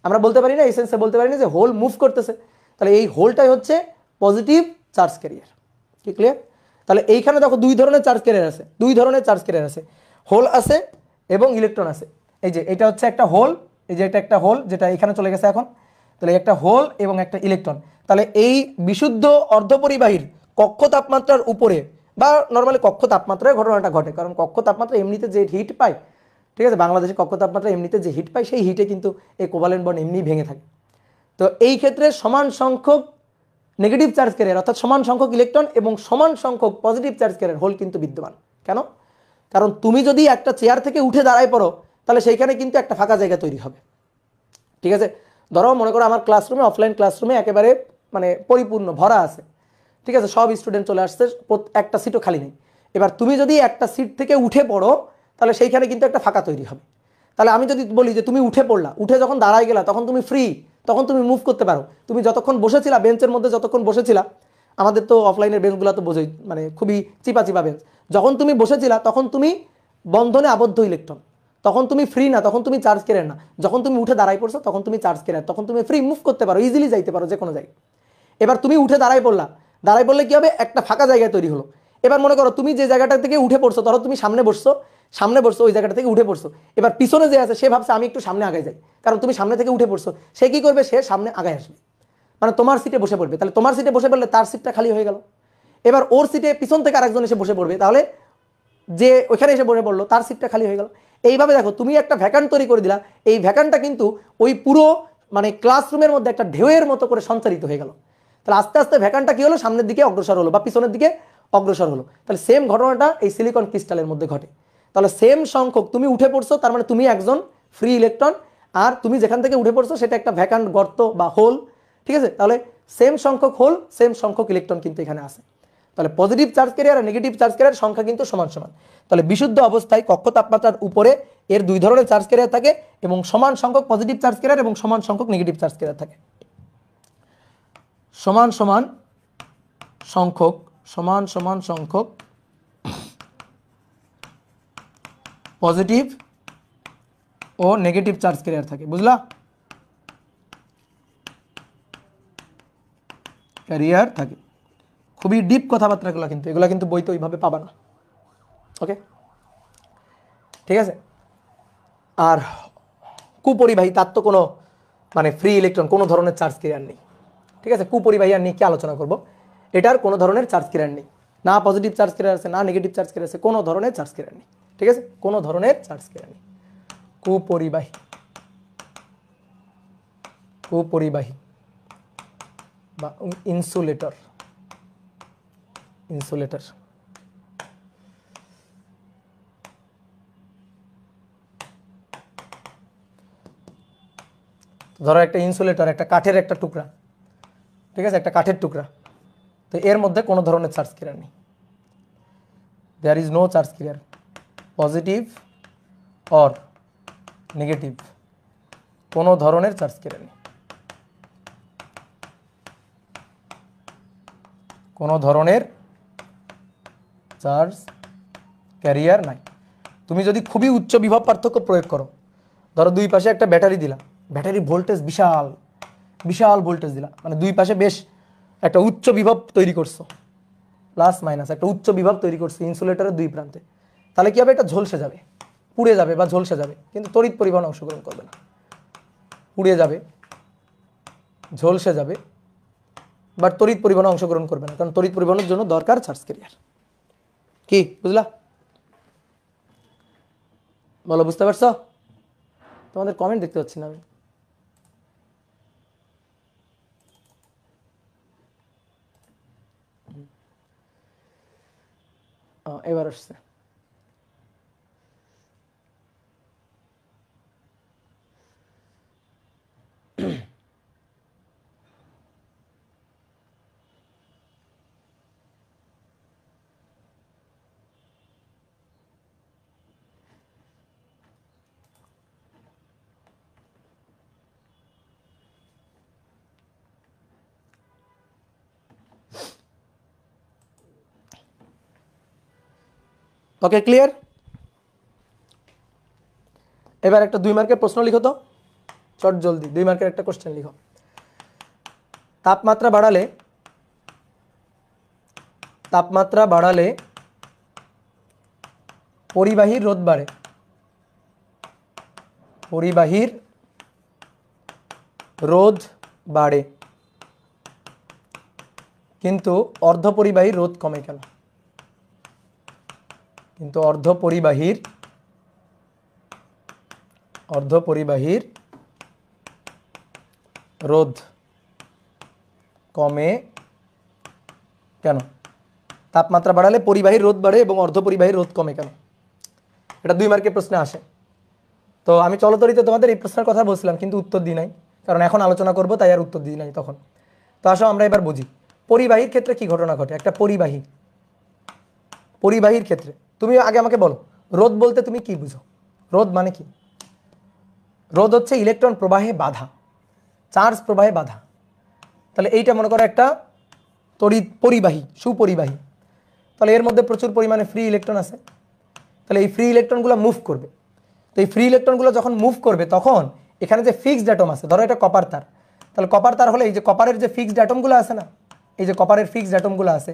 Speaker 1: আমরা বলতে পারি না, এই সেন্সে বলতে পারি না যে হোল মুভ করতেছে। তাহলে এই হোলটাই হচ্ছে পজিটিভ চার্জ ক্যারিয়ার। কি ক্লিয়ার? তাহলে এইখানে দেখো দুই ধরনের চার্জ ক্যারিয়ার আছে, দুই ধরনের চার্জ ক্যারিয়ার আছে, হোল আছে এবং ইলেকট্রন আছে। এই যে এটা হচ্ছে একটা হোল, এই যে এটা একটা হোল যেটা এখানে চলে গেছে এখন। তাহলে একটা হোল এবং একটা ইলেকট্রন। তাহলে এই বিশুদ্ধ অর্ধপরিবাহীর কক্ষ তাপমাত্রার উপরে বা নর্মালি কক্ষ তাপমাত্রায় ঘটনাটা ঘটে, কারণ কক্ষ তাপমাত্রা এমনিতে যে হিট পায়, ঠিক আছে, বাংলাদেশে কক্ষ তাপমাত্রা এমনিতে যে হিট পায় সেই হিটে কিন্তু এই কোভালেন্ট বন্ড এমনি ভেঙে থাকে। তো এই ক্ষেত্রে সমান সংখ্যক নেগেটিভ চার্জ ক্যারিয়ার অর্থাৎ সমান সংখ্যক ইলেকট্রন এবং সমান সংখ্যক পজিটিভ চার্জ ক্যারিয়ার হোল কিন্তু বিদ্যমান। কেন? কারণ তুমি যদি একটা চেয়ার থেকে উঠে দাঁড়ায় পড়ো তাহলে সেইখানে কিন্তু একটা ফাঁকা জায়গা তৈরি হবে। ঠিক আছে, ধরো মনে করো আমার ক্লাসরুমে, অফলাইন ক্লাসরুমে একেবারে মানে পরিপূর্ণ ভরা আছে, ঠিক আছে, সব স্টুডেন্ট চলে আসছে, একটা সিটও খালি নেই। এবার তুমি যদি একটা সিট থেকে উঠে পড়ো তাহলে সেইখানে কিন্তু একটা ফাঁকা তৈরি হবে। তাহলে আমি যদি বলি যে তুমি উঠে পড়লা, উঠে যখন দাঁড়ায় গেলা তখন তুমি ফ্রি, তখন তুমি মুভ করতে পারো। তুমি যতক্ষণ বসেছিলা বেঞ্চের মধ্যে, যতক্ষণ বসেছিলা, আমাদের তো অফলাইনের বেঞ্চগুলো তো বোঝোই মানে খুবই চিপা চিপা বেঞ্চ, যখন তুমি বসেছিলা তখন তুমি বন্ধনে আবদ্ধ ইলেকট্রন, তখন তুমি ফ্রি না, তখন তুমি চার্জ ক্যারিয়ার না। যখন তুমি উঠে দাঁড়াই পড়ছো তখন তুমি চার্জ ক্যারিয়ার, তখন তুমি ফ্রি, মুভ করতে পারো, ইজিলি যাইতে পারো যে কোনো জায়গায়। এবার তুমি উঠে দাঁড়াই পড়লা, দাঁড়াই পড়লে কি হবে, একটা ফাঁকা জায়গায় তৈরি হলো। এবার মনে করো তুমি যে জায়গাটা থেকে উঠে পড়ছো, ধরো তুমি সামনে বসছো, ওই জায়গাটা থেকে উঠে পড়ছো, এবার পিছনে যে আছে সে ভাবছে আমি একটু সামনে আগায় যাই, কারণ তুমি সামনে থেকে উঠে পড়ছো, সে কি করবে, সে সামনে আগায় আসবে, মানে তোমার সিটে বসে পড়বে। তাহলে তোমার সিটে বসে পড়লে তার সিটটা খালি হয়ে গেল। এবার ওর সিটে পিছন থেকে আরেকজন এসে বসে পড়বে, তাহলে যে ওইখানে এসে বসে পড়লো তার সিটটা খালি হয়ে গেল। এইভাবে দেখো তুমি একটা ভ্যাকান্ট তৈরি করে দিলা, এই ভ্যাকান্টটা কিন্তু ওই পুরো মানে ক্লাসরুমের মধ্যে একটা ঢেউয়ের মতো করে সঞ্চারিত হয়ে গেল। তাহলে আস্তে আস্তে ভ্যাকান্টটা কি হলো, সামনের দিকে অগ্রসর হলো বা পিছনের দিকে অগ্রসর হলো। তাহলে সেম ঘটনাটা এই সিলিকন ক্রিস্টালের মধ্যে ঘটে। তাহলে সেম সংখ্যক তুমি উঠে পড়ছো, তার মানে তুমি একজন ফ্রি ইলেকট্রন, আর তুমি যেখান থেকে উঠে পড়ছো সেটা একটা ভ্যাকান্ট গর্ত বা হোল। ঠিক আছে, তাহলে সেম সংখ্যক হোল, সেম সংখ্যক ইলেকট্রন কিন্তু এখানে আছে। তাহলে পজিটিভ চার্জ ক্যারিয়ার আর নেগেটিভ চার্জ ক্যারিয়ার সংখ্যা কিন্তু সমান সমান। তাহলে বিশুদ্ধ অবস্থায় কক্ষ তাপমাত্রার উপরে এর দুই ধরনের চার্জ ক্যারিয়ার থাকে এবং সমান সংখ্যক পজিটিভ চার্জ ক্যারিয়ার এবং সমান সংখ্যক নেগেটিভ চার্জ ক্যারিয়ার থাকে। সমান সমান সংখ্যক পজিটিভ ও নেগেটিভ চার্জ ক্যারিয়ার থাকে, বুঝলা? ক্যারিয়ার থাকে। খুবই ডিপ কথাবার্তাগুলো, কিন্তু এগুলো কিন্তু বইতে ওইভাবে পাবা না। ওকে, ঠিক আছে। আর কুপরিবাহী, তার তো কোনো মানে ফ্রি ইলেকট্রন, কোনো ধরনের চার্জ ক্যারিয়ার নেই। ঠিক আছে, কুপরিবাহী আর নিয়ে কি আলোচনা করব, এটার কোনো ধরনের চার্জ ক্যারিয়ার নেই, না পজিটিভ চার্জ ক্যারিয়ার আছে না নেগেটিভ চার্জ ক্যারিয়ার আছে, কোনো ধরনের চার্জ ক্যারিয়ার নেই। ঠিক আছে, কোনো ধরনের চার্জ ক্যারিয়ার নেই। কুপরিবাহী বা ইনসুলেটর। ধরো একটা ইনসুলেটর, একটা কাঠের একটা টুকরা, ঠিক আছে, একটা কাঠের টুকরা, তো এর মধ্যে কোনো ধরনের চার্জ ক্যারিয়ার নেই। There is no charge carrier, positive or negative, কোনো ধরনের চার্জ ক্যারিয়ার নেই, কোনো ধরনের চার্জ ক্যারিয়ার নাই। তুমি যদি খুবই উচ্চ বিভব পার্থক্য প্রয়োগ করো, ধরো দুই পাশে একটা ব্যাটারি দিলা, ব্যাটারি ভোল্টেজ বিশাল বিশাল ভোল্টেজ দিলা, মানে দুই পাশে বেশ একটা উচ্চ বিভব তৈরি করছো, প্লাস মাইনাস একটা উচ্চ বিভব তৈরি করছো ইনসুলেটরের দুই প্রান্তে, তাহলে কি হবে, এটা ঝলসে যাবে, পুড়ে যাবে বা ঝলসে যাবে, কিন্তু তড়িৎ পরিবহন অংশগ্রহণ করবে না। পুড়ে যাবে, ঝলসে যাবে, বাট তড়িৎ পরিবহনে অংশগ্রহণ করবে না, কারণ তড়িৎ পরিবহনের জন্য দরকার চার্জ ক্যারিয়ার। কি বুঝলা? বলো, বুঝতে পারছো? তোমাদের কমেন্ট দেখতে পাচ্ছি না আমি। এবার আসছে। ওকে, ক্লিয়ার? এবার একটা 2 মার্কের প্রশ্ন লিখো তো, চট জলদি 2 মার্কের একটা কোশ্চেন লিখো। তাপমাত্রা বাড়ালে পরিবাহীর রোধ বাড়ে, পরিবাহীর রোধ বাড়ে, কিন্তু অর্ধপরিবাহীর রোধ কমে কেন? কিন্তু অর্ধপরিবাহীর রোধ কমে কেন? তাপমাত্রা বাড়ালে পরিবাহীর রোধ বাড়ে এবং অর্ধপরিবাহীর রোধ কমে কেন? এটা 2 মার্কের প্রশ্নে আসে। তো আমি চলতরিতে তোমাদের এই প্রশ্নের কথা বলছিলাম, কিন্তু উত্তর দিই নাই, কারণ এখন আলোচনা করব তাই আর উত্তর দিই নাই তখন। তো আসো আমরা এবার বুঝি পরিবাহীর ক্ষেত্রে কি ঘটনা ঘটে। একটা পরিবাহীর ক্ষেত্রে তুমি আগে আমাকে বলো, রোধ বলতে তুমি কি বুঝো? রোধ মানে কি? রোধ হচ্ছে ইলেকট্রন প্রবাহে বাধা, চার্জ প্রবাহে বাধা। তাহলে এইটা মনে করো একটা তড়িৎ পরিবাহী, সুপরিবাহী। তাহলে এর মধ্যে প্রচুর পরিমাণে ফ্রি ইলেকট্রন আছে। তাহলে এই ফ্রি ইলেকট্রনগুলো মুভ করবে। তো এই ফ্রি ইলেকট্রনগুলো যখন মুভ করবে তখন এখানে যে ফিক্সড অ্যাটম আছে, ধরো এটা কপার তার, তাহলে কপার তার হলে এই যে কপারের যে ফিক্সড অ্যাটমগুলো আছে না, এই যে কপারের ফিক্সড অ্যাটমগুলো আছে,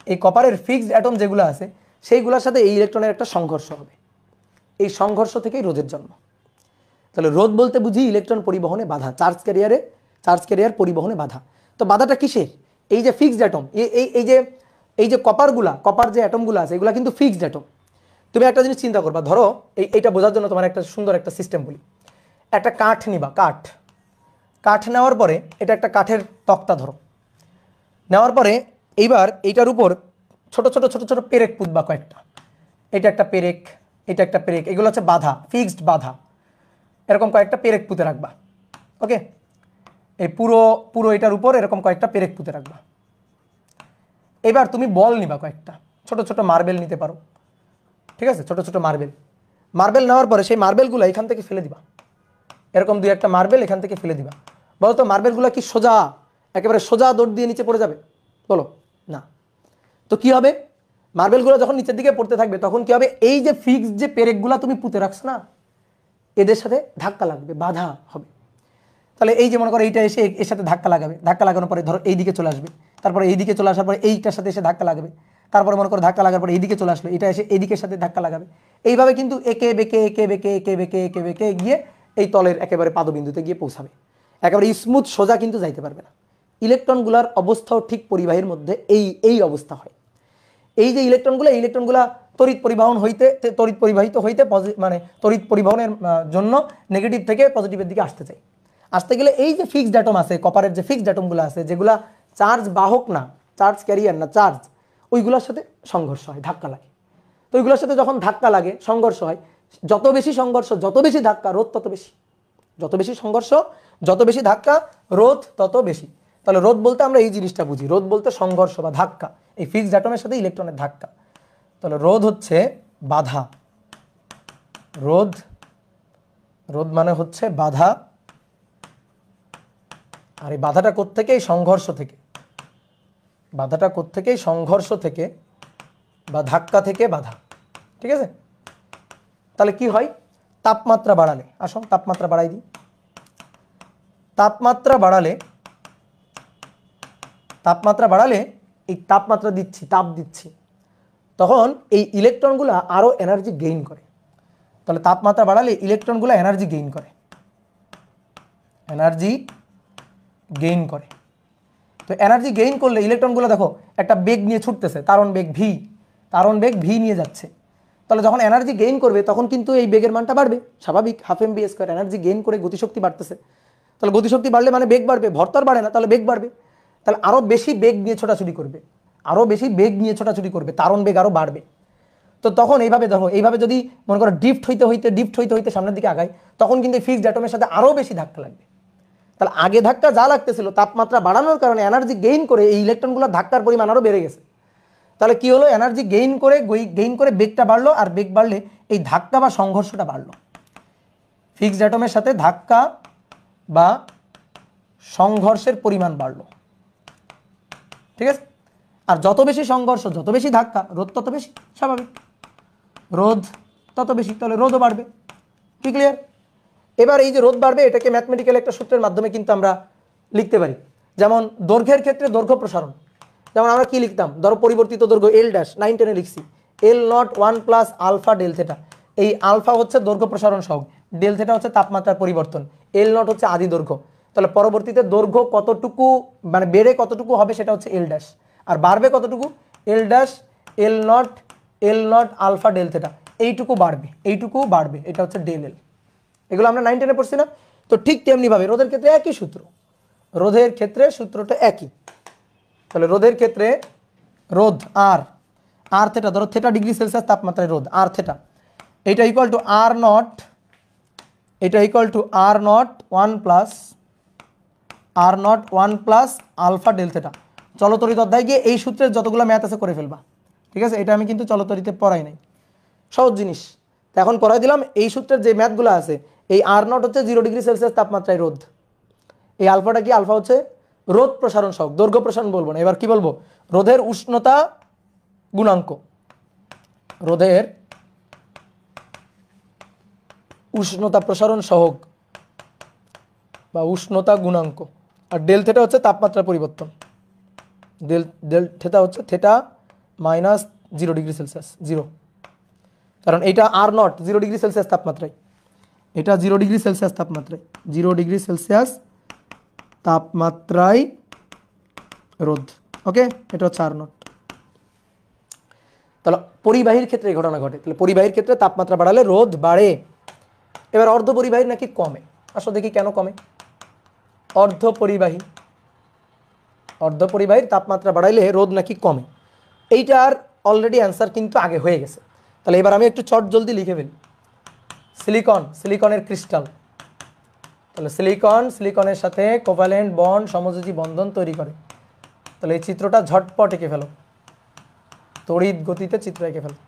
Speaker 1: এই কপারের ফিক্সড অ্যাটম যেগুলো আছে সেইগুলোর সাথে এই ইলেকট্রনের একটা সংঘর্ষ হবে। এই সংঘর্ষ থেকেই রোধের জন্ম। তাহলে রোধ বলতে বুঝি ইলেকট্রন পরিবহনে বাধা, চার্জ ক্যারিয়ার পরিবহনে বাধা। তো বাধাটা কিসের? এই যে ফিক্সড অ্যাটম, এই যে কপার যে অ্যাটমগুলো আছে এগুলো কিন্তু ফিক্সড অ্যাটম। তুমি একটা জিনিস চিন্তা করবা, ধরো এইটা বোঝার জন্য তোমার একটা সুন্দর একটা সিস্টেম বলি। একটা কাঠ নিবা, কাঠ নেওয়ার পরে এটা একটা কাঠের তক্তা ধরো, নেওয়ার পরে এইবার এইটার উপর ছোট ছোট ছোট ছোট পেরেক পুঁতবা কয়েকটা। এটা একটা পেরেক, এটা একটা পেরেক, এগুলো হচ্ছে বাধা, ফিক্সড বাধা। এরকম কয়েকটা পেরেক পুঁতে রাখবা। ওকে, এই পুরো এটার উপর এরকম কয়েকটা পেরেক পুঁতে রাখবা। এবার তুমি বল নিবা কয়েকটা, ছোট ছোট মার্বেল নিতে পারো, ঠিক আছে? ছোট ছোট মার্বেল নেওয়ার পরে সেই মার্বেলগুলো এখান থেকে ফেলে দিবা। এরকম 2-1টা মার্বেল এখান থেকে ফেলে দিবা। বলো তো মার্বেলগুলো কি সোজা, একেবারে সোজা দৌড় দিয়ে নিচে পড়ে যাবে? বলো না। তো কি হবে? মার্বেলগুলো যখন নিচের দিকে পড়তে থাকবে তখন কি হবে? এই যে ফিক্সড যে পেরেকগুলো তুমি পুঁতে রাখছো না, এদের সাথে ধাক্কা লাগবে, বাধা হবে। তাহলে এই যে মনে করো এইটা এসে এর সাথে ধাক্কা লাগাবে, ধাক্কা লাগানোর পরে ধরো এই দিকে চলে আসবে, তারপরে এই দিকে চলে আসার পরে এইটার সাথে এসে ধাক্কা লাগাবে, তারপরে মনে করো ধাক্কা লাগার পরে এইদিকে চলে আসলো, এটা এসে এইদিকের সাথে ধাক্কা লাগাবে। এইভাবে কিন্তু একে বেঁকে গিয়ে এই তলের একেবারে পাদবিন্দুতে গিয়ে পৌঁছাবে। একেবারে স্মুথ সোজা কিন্তু যাইতে পারবে না। ইলেকট্রনগুলার অবস্থাও ঠিক পরিবাহীর মধ্যে এই অবস্থা হয়। এই যে ইলেকট্রনগুলা তড়িৎ পরিবাহিত হইতে মানে তড়িৎ পরিবহনের জন্য নেগেটিভ থেকে পজিটিভের দিকে আসতে গেলে এই যে ফিক্সড অ্যাটম আছে, কপারের যে ফিক্সড অ্যাটমগুলো আছে যেগুলা চার্জ বাহক না, চার্জ ক্যারিয়ার না, চার্জ, ওইগুলোর সাথে সংঘর্ষ হয়, ধাক্কা লাগে। তো ওইগুলোর সাথে যখন ধাক্কা লাগে, সংঘর্ষ হয়, যত বেশি সংঘর্ষ, যত বেশি ধাক্কা, রোধ তত বেশি। যত বেশি সংঘর্ষ, যত বেশি ধাক্কা, রোধ তত বেশি। তাহলে রোধ বলতে আমরা এই জিনিসটা বুঝি, রোধ বলতে সংঘর্ষ বা ধাক্কা, এই ফিক্সড অ্যাটমের সাথে ইলেকট্রনের ধাক্কা। তাহলে রোধ হচ্ছে বাধা, রোধ মানে হচ্ছে বাধা। আর এই বাধাটা কোত্থেকে? এই সংঘর্ষ থেকে। বাধাটা কোত্থেকে? এই সংঘর্ষ থেকে বা ধাক্কা থেকে বাধা, ঠিক আছে? তাহলে কি হয়? তাপমাত্রা বাড়ালে, আসো তাপমাত্রা বাড়াই দিই। তাপমাত্রা বাড়ালে এই তাপমাত্রা দিচ্ছি, তাপ দিচ্ছি, তখন এই ইলেকট্রনগুলো আরো এনার্জি গেইন করে। তাহলে তাপমাত্রা বাড়ালে ইলেকট্রনগুলো এনার্জি গেইন করে। তো এনার্জি গেইন করলে ইলেকট্রনগুলো দেখো একটা বেগ নিয়ে ছুটতেছে, তারণ বেগ ভি নিয়ে যাচ্ছে। তাহলে যখন এনার্জি গেইন করবে তখন কিন্তু এই বেগের মানটা বাড়বে, স্বাভাবিক, 12mv²। এনার্জি গেইন করে গতিশক্তি বাড়তেছে, তাহলে গতিশক্তি বাড়লে মানে বেগ বাড়বে, ভর তো আর বাড়ে না, তাহলে বেগ বাড়বে। তাহলে আরো বেশি বেগ নিয়ে ছোটাছুটি করবে, তারণ বেগ আরো বাড়বে। তো তখন এইভাবে দেখো, এইভাবে যদি মনে করো ডিফট হইতে সামনের দিকে আগায়, তখন কিন্তু ফিক্সড অ্যাটমের সাথে আরো বেশি ধাক্কা লাগবে। তাহলে আগে ধাক্কা যা লাগতেছিল, তাপমাত্রা বাড়ানোর কারণে এনার্জি গেইন করে এই ইলেকট্রনগুলোর ধাক্কার পরিমাণ আরো বেড়ে গেছে। তাহলে কি হলো? এনার্জি গেইন করে বেগটা বাড়লো, আর বেগ বাড়লে এই ধাক্কা বা সংঘর্ষটা বাড়লো। ফিক্সড অ্যাটমের সাথে ধাক্কা বা সংঘর্ষের পরিমাণ বাড়লো, ঠিক আছে? আর যত বেশি সংঘর্ষ, যত বেশি ধাক্কা, রোধ তত বেশি, স্বাভাবিক, রোধ তত বেশি, তাহলে রোধও বাড়বে। কি ক্লিয়ার? এবার এই যে রোধ বাড়বে, এটাকে ম্যাথমেটিক্যাল একটা সূত্রের মাধ্যমে কিন্তু আমরা লিখতে পারি। যেমন দৈর্ঘ্যের ক্ষেত্রে দৈর্ঘ্য প্রসারণ, যেমন আমরা কি লিখতাম? ধরো পরিবর্তিত দৈর্ঘ্য L' 9-10 লিখছি, L0 1 plus alpha del theta. এই আলফা হচ্ছে দৈর্ঘ্য প্রসারণ সহগ, ডেল থেটা হচ্ছে তাপমাত্রার পরিবর্তন, L0 হচ্ছে আদি দৈর্ঘ্য। তাহলে পরবর্তীতে দৈর্ঘ্য কতটুকু মানে বেড়ে কতটুকু হবে সেটা হচ্ছে L', আর বাড়বে কতটুকু? L' আলফা ডেল থেটা, এইটুকু বাড়বে, এটা হচ্ছে ডেল L। এগুলো আমরা 9-10 পড়ছি না? তো ঠিক তেমনি ভাবে রোধের ক্ষেত্রে একই সূত্র, রোধের ক্ষেত্রে সূত্রটা একই। তাহলে রোধের ক্ষেত্রে রোধ আর থেটা, ধরো থেটা ডিগ্রি সেলসিয়াস তাপমাত্রায় রোধ আর থেটা, এটা ইকুয়াল টু আর নট, এটা equal to R naught one plus alpha del theta. চলতরিত অধ্যায় গিয়ে এই সূত্রের যতগুলো ম্যাথ আছে করে ফেলবা, ঠিক আছে? এটা আমি কিন্তু চলতরিতে পড়াই নাই, সহজ জিনিস। তো এখন পড়াই দিলাম এই সূত্রের যে ম্যাথগুলো আছে। এই আর নট হচ্ছে 0 ডিগ্রি সেলসিয়াস তাপমাত্রায় রোধ, এই আলফাটা কি, আলফা হচ্ছে রোধ প্রসারণ সহগ, দৈর্ঘ্য প্রসারণ বলবো না, এবার কি বলবো, রোধের উষ্ণতা গুণাঙ্ক, রোধের উষ্ণতা প্রসারণ সহগ বা উষ্ণতা গুণাঙ্ক। আর ডেল থেটা হচ্ছে তাপমাত্রা পরিবর্তন, ডেল থেটা হচ্ছে থেটা মাইনাস 0 ডিগ্রি সেলসিয়াস, 0, কারণ এটা আর নট 0 ডিগ্রি সেলসিয়াস তাপমাত্রায়, এটা 0 ডিগ্রি সেলসিয়াস তাপমাত্রায়, 0 ডিগ্রি সেলসিয়াস তাপমাত্রায় রোধ। ওকে, এটা হচ্ছে আর নট। তাহলে পরিবাহীর ক্ষেত্রে এই ঘটনা ঘটে। তাহলে পরিবাহীর ক্ষেত্রে তাপমাত্রা বাড়ালে রোধ বাড়ে। এবার অর্ধ পরিবাহীর নাকি কমে। আসলে দেখি কেন কমে। অর্ধ পরিবাহীর তাপমাত্রা বাড়াইলে রোধ নাকি কমে। এইটার অলরেডি অ্যান্সার কিন্তু আগে হয়ে গেছে। তাহলে এবার আমি একটু চট জলদি লিখে ফেলি। সিলিকনের ক্রিস্টাল, তাহলে সিলিকনের সাথে কোভ্যালেন্ট বন্ড সমযোজী বন্ধন তৈরি করে। তাহলে এই চিত্রটা ঝটপট এঁকে ফেলো, তড়িৎ গতিতে চিত্র এঁকে ফেলো।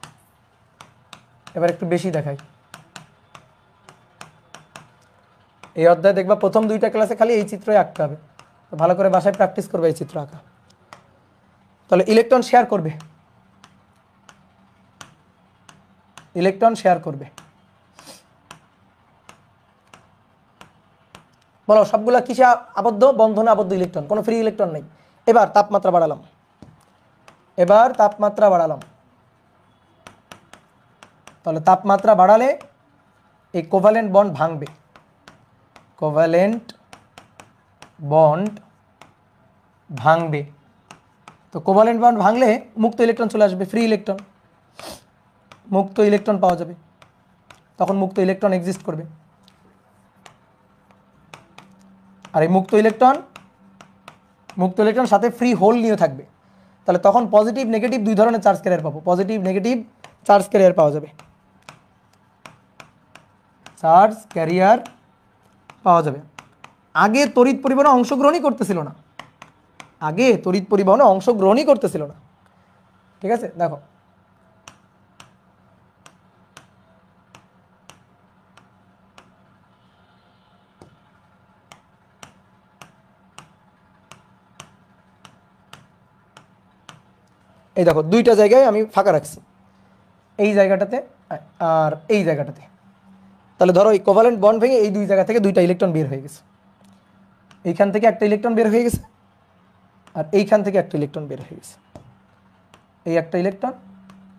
Speaker 1: এবার একটু বেশি দেখাই। এই অধ্যায় দেখবা প্রথম 2টা ক্লাসে খালি এই চিত্রই আঁকতে হবে, তো ভালো করে বাসায় প্র্যাকটিস করবে এই চিত্র আঁকা। তাহলে ইলেকট্রন শেয়ার করবে, বলো সবগুলা কিসে আবদ্ধ, বন্ধনে আবদ্ধ ইলেকট্রন, কোনো ফ্রি ইলেকট্রন নেই। এবার তাপমাত্রা বাড়ালাম, তাহলে তাপমাত্রা বাড়ালে এই কোভ্যালেন্ট বন্ড ভাঙবে, তো কোভ্যালেন্ট বন্ড ভাঙলে মুক্ত ইলেকট্রন চলে আসবে, ফ্রি ইলেকট্রন, মুক্ত ইলেকট্রন পাওয়া যাবে। তখন মুক্ত ইলেকট্রন এক্সিস্ট করবে। আর এই মুক্ত ইলেকট্রন সাথে ফ্রি হোল নিয়ে থাকবে। তাহলে তখন পজিটিভ নেগেটিভ দুই ধরনের চার্জ ক্যারিয়ার পাবো, পজিটিভ নেগেটিভ চার্জ ক্যারিয়ার পাওয়া যাবে, আগে তড়িৎ পরিবহনে অংশগ্রহণই করতেছিল না, ঠিক আছে? দেখো এই দেখো 2টা জায়গায় আমি ফাঁকা রাখছি, এই জায়গাটাতে আর এই জায়গাটাতে। তাহলে ধরো এই কোভ্যালেন্ট বন্ড ভেঙে এই 2 জায়গা থেকে 2টা ইলেকট্রন বের হয়ে গেছে, এইখান থেকে একটা ইলেকট্রন বের হয়ে গেছে, আর এইখান থেকে একটা ইলেকট্রন বের হয়ে গেছে, এই একটা ইলেকট্রন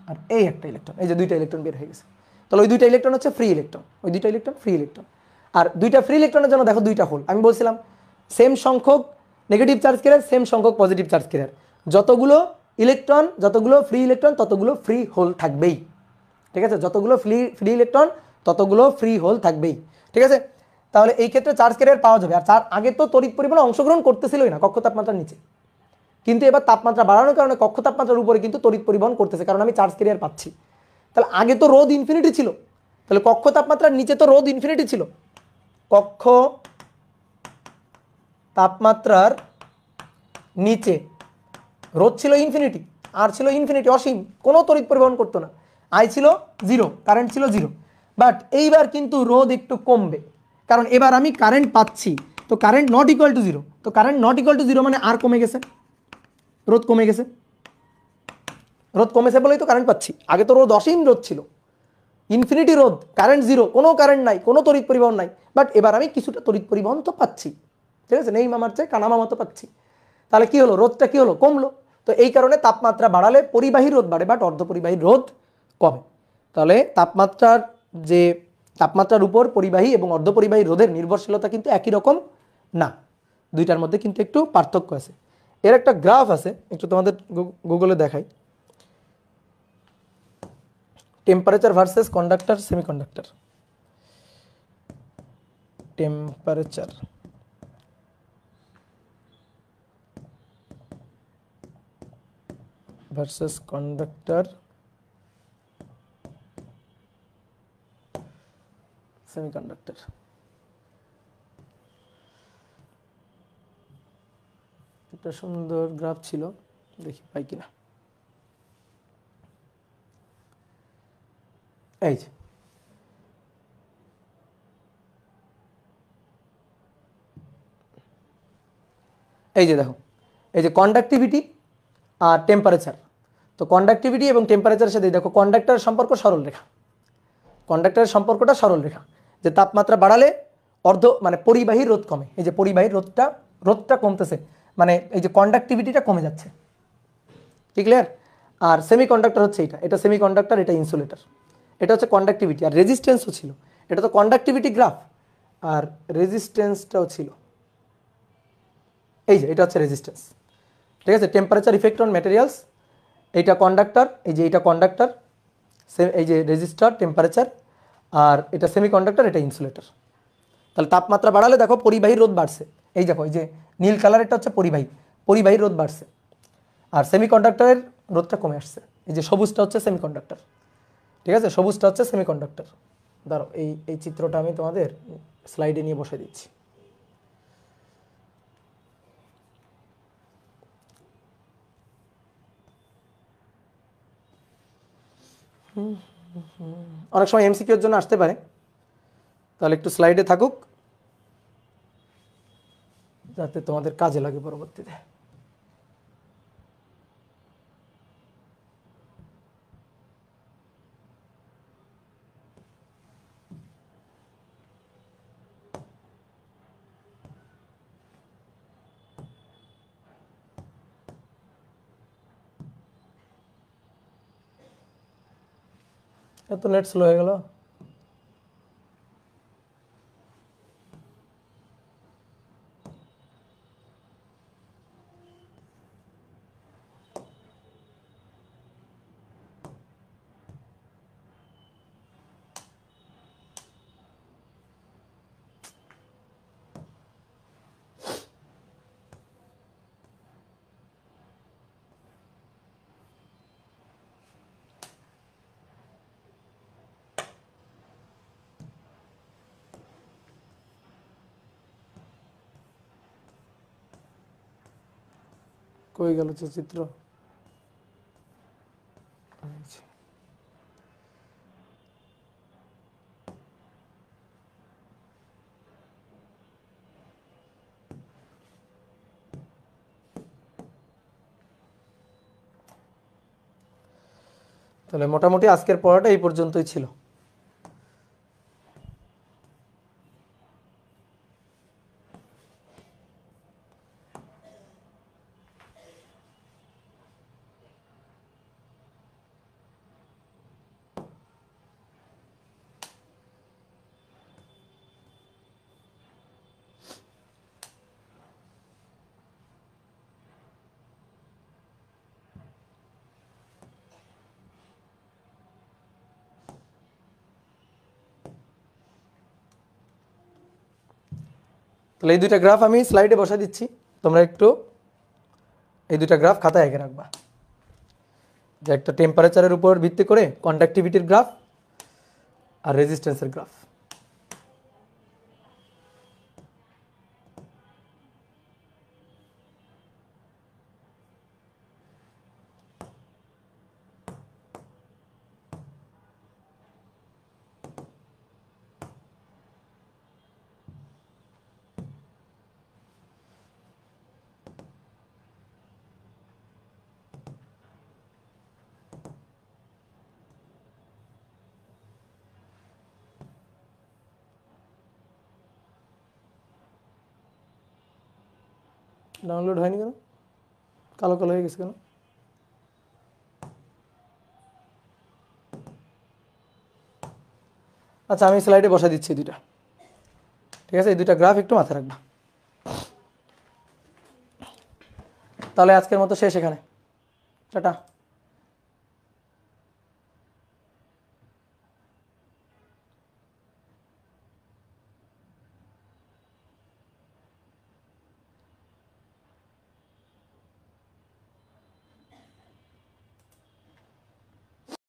Speaker 1: আর এই একটা ইলেকট্রন, এই যে 2টা ইলেকট্রন বের হয়ে গেছে। তাহলে ওই 2টা ইলেকট্রন হচ্ছে ফ্রি ইলেকট্রন, ওই 2টা ইলেকট্রন ফ্রি ইলেকট্রন। আর 2টা ফ্রি ইলেকট্রনের জন্য দেখো 2টা হোল। আমি বলছিলাম সেম সংখ্যক নেগেটিভ চার্জ ক্যারিয়ার, সেম সংখ্যক পজিটিভ চার্জ ক্যারিয়ার, যতগুলো ফ্রি ইলেকট্রন ততগুলো ফ্রি হোল থাকবেই, ঠিক আছে? যতগুলো ফ্রি ইলেকট্রন ততগুলো ফ্রি হোল থাকবেই, ঠিক আছে? তাহলে এই ক্ষেত্রে চার্জ ক্যারিয়ার পাওয়া যাবে। আর আগে তো তড়িৎ পরিবহনে অংশগ্রহণ করতেছিলই না কক্ষ তাপমাত্রার নিচে, কিন্তু এবার তাপমাত্রা বাড়ানোর কারণে কক্ষ তাপমাত্রার উপরে কিন্তু তড়িৎ পরিবহন করতেছে, কারণ আমি চার্জ ক্যারিয়ার পাচ্ছি। তাহলে আগে তো রোধ ইনফিনিটি ছিল, তাহলে কক্ষ তাপমাত্রার নিচে তো রোধ ইনফিনিটি ছিল, কক্ষ তাপমাত্রার নিচে রোধ ছিল ইনফিনিটি, আর ছিল ইনফিনিটি, অসীম, কোনো তড়িৎ পরিবহন করতো না, আই ছিল 0, কারেন্ট ছিল 0। বাট এইবার কিন্তু রোধ একটু কমবে, কারণ এবার আমি কারেন্ট পাচ্ছি, তো কারেন্ট নট ইকুয়াল টু 0, তো কারেন্ট নট ইকুয়াল টু 0 মানে আর কমে গেছে, রোধ কমেছে বলেই তো কারেন্ট পাচ্ছি। আগে তো রোধ অসীম রোধ ছিল, ইনফিনিটি রোধ, কারেন্ট 0, কোনো কারেন্ট নাই, কোনো তড়িৎ পরিবহন নাই, বাট এবার আমি কিছুটা তড়িৎ পরিবহন তো পাচ্ছি, ঠিক আছে? নেই মামার চেয়ে কানা মামা তো পাচ্ছি। তাহলে কি হলো, রোধটা কি হলো, কমলো। তো এই কারণে তাপমাত্রা বাড়ালে পরিবাহী রোধ বাড়ে, বাট অর্ধপরিবাহী রোধ কমে। তাহলে তাপমাত্রার উপর পরিবাহী এবং অর্ধপরিবাহী রোধের নির্ভরশীলতা কিন্তু একই রকম না, 2টার মধ্যে কিন্তু একটু পার্থক্য আছে। এর একটা গ্রাফ আছে, একটু তোমাদের গুগলে দেখাই, temperature versus conductor semiconductor, temperature versus conductor semiconductor. একটা সুন্দর গ্রাফ ছিল, দেখি পাই কিনা। এই যে দেখো, এই যে কন্ডাক্টিভিটি আর টেম্পারেচার। তো কন্ডাক্টিভিটি এবং টেম্পারেচারের সাথে দেখো কন্ডাক্টরের সম্পর্ক সরল রেখা, কন্ডাক্টরের সম্পর্কটা সরল রেখা, যে তাপমাত্রা বাড়ালে মানে পরিবাহী রোধ কমে। এই যে পরিবাহী রোধটা কমতেছে, মানে এই যে কন্ডাক্টিভিটিটা কমে যাচ্ছে। ঠিক ক্লিয়ার? আর সেমিকন্ডাক্টর হচ্ছে এটা সেমিকন্ডাক্টর, এটা ইনসুলেটর। এটা হচ্ছে কন্ডাক্টিভিটি, আর রেজিস্ট্যান্সও ছিল। এটা তো কন্ডাক্টিভিটি গ্রাফ, আর রেজিস্ট্যান্সটাও ছিল। এই যে এটা হচ্ছে রেজিস্ট্যান্স। ঠিক আছে? টেম্পারেচার ইফেক্ট অন ম্যাটেরিয়ালস, এইটা কন্ডাক্টর, এই যে এইটা কন্ডাক্টর, এই যে রেজিস্টার টেম্পারেচার, আর এটা সেমিকন্ডাক্টর, এটা ইনসুলেটর। তাহলে তাপমাত্রা বাড়ালে দেখো পরিবাহী রোধ বাড়ছে। এই দেখো এই যে নীল কালারেরটা হচ্ছে পরিবাহী রোধ বাড়ছে, আর সেমিকন্ডাক্টরের রোধটা কমে আসছে। এই যে সবুজটা হচ্ছে সেমিকন্ডাক্টর। ঠিক আছে? সবুজটা হচ্ছে সেমিকন্ডাক্টর। দাঁড়াও, এই চিত্রটা আমি তোমাদের স্লাইডে নিয়ে বসে দিচ্ছি। অনেক সময় এমসিকিউর জন্য আসতে পারে, তাহলে একটু স্লাইডে থাকুক যাতে তোমাদের কাজে লাগে পরবর্তীতে। এত নেট স্লো হয়ে গেল। কই গেল চিত্র? তাহলে মোটামুটি আজকের পড়াটা এই পর্যন্তই ছিল। তাহলে এই দুইটা গ্রাফ আমি স্লাইডে বসা দিচ্ছি, তোমরা একটু এই দুইটা গ্রাফ খাতায় এঁকে রাখবা। যে একটা টেম্পারেচারের উপর ভিত্তি করে কন্ডাক্টিভিটির গ্রাফ আর রেজিস্ট্যান্সের গ্রাফ। ডাউনলোড হয়নি কেন? কালো কালো হয়ে গেছে কেন? আচ্ছা, আমি স্লাইডে বসা দিচ্ছি দুইটা। ঠিক আছে? এই দুইটা গ্রাফ একটু মাথায় রাখবা। তাহলে আজকের মতো শেষ এখানে। টাটা।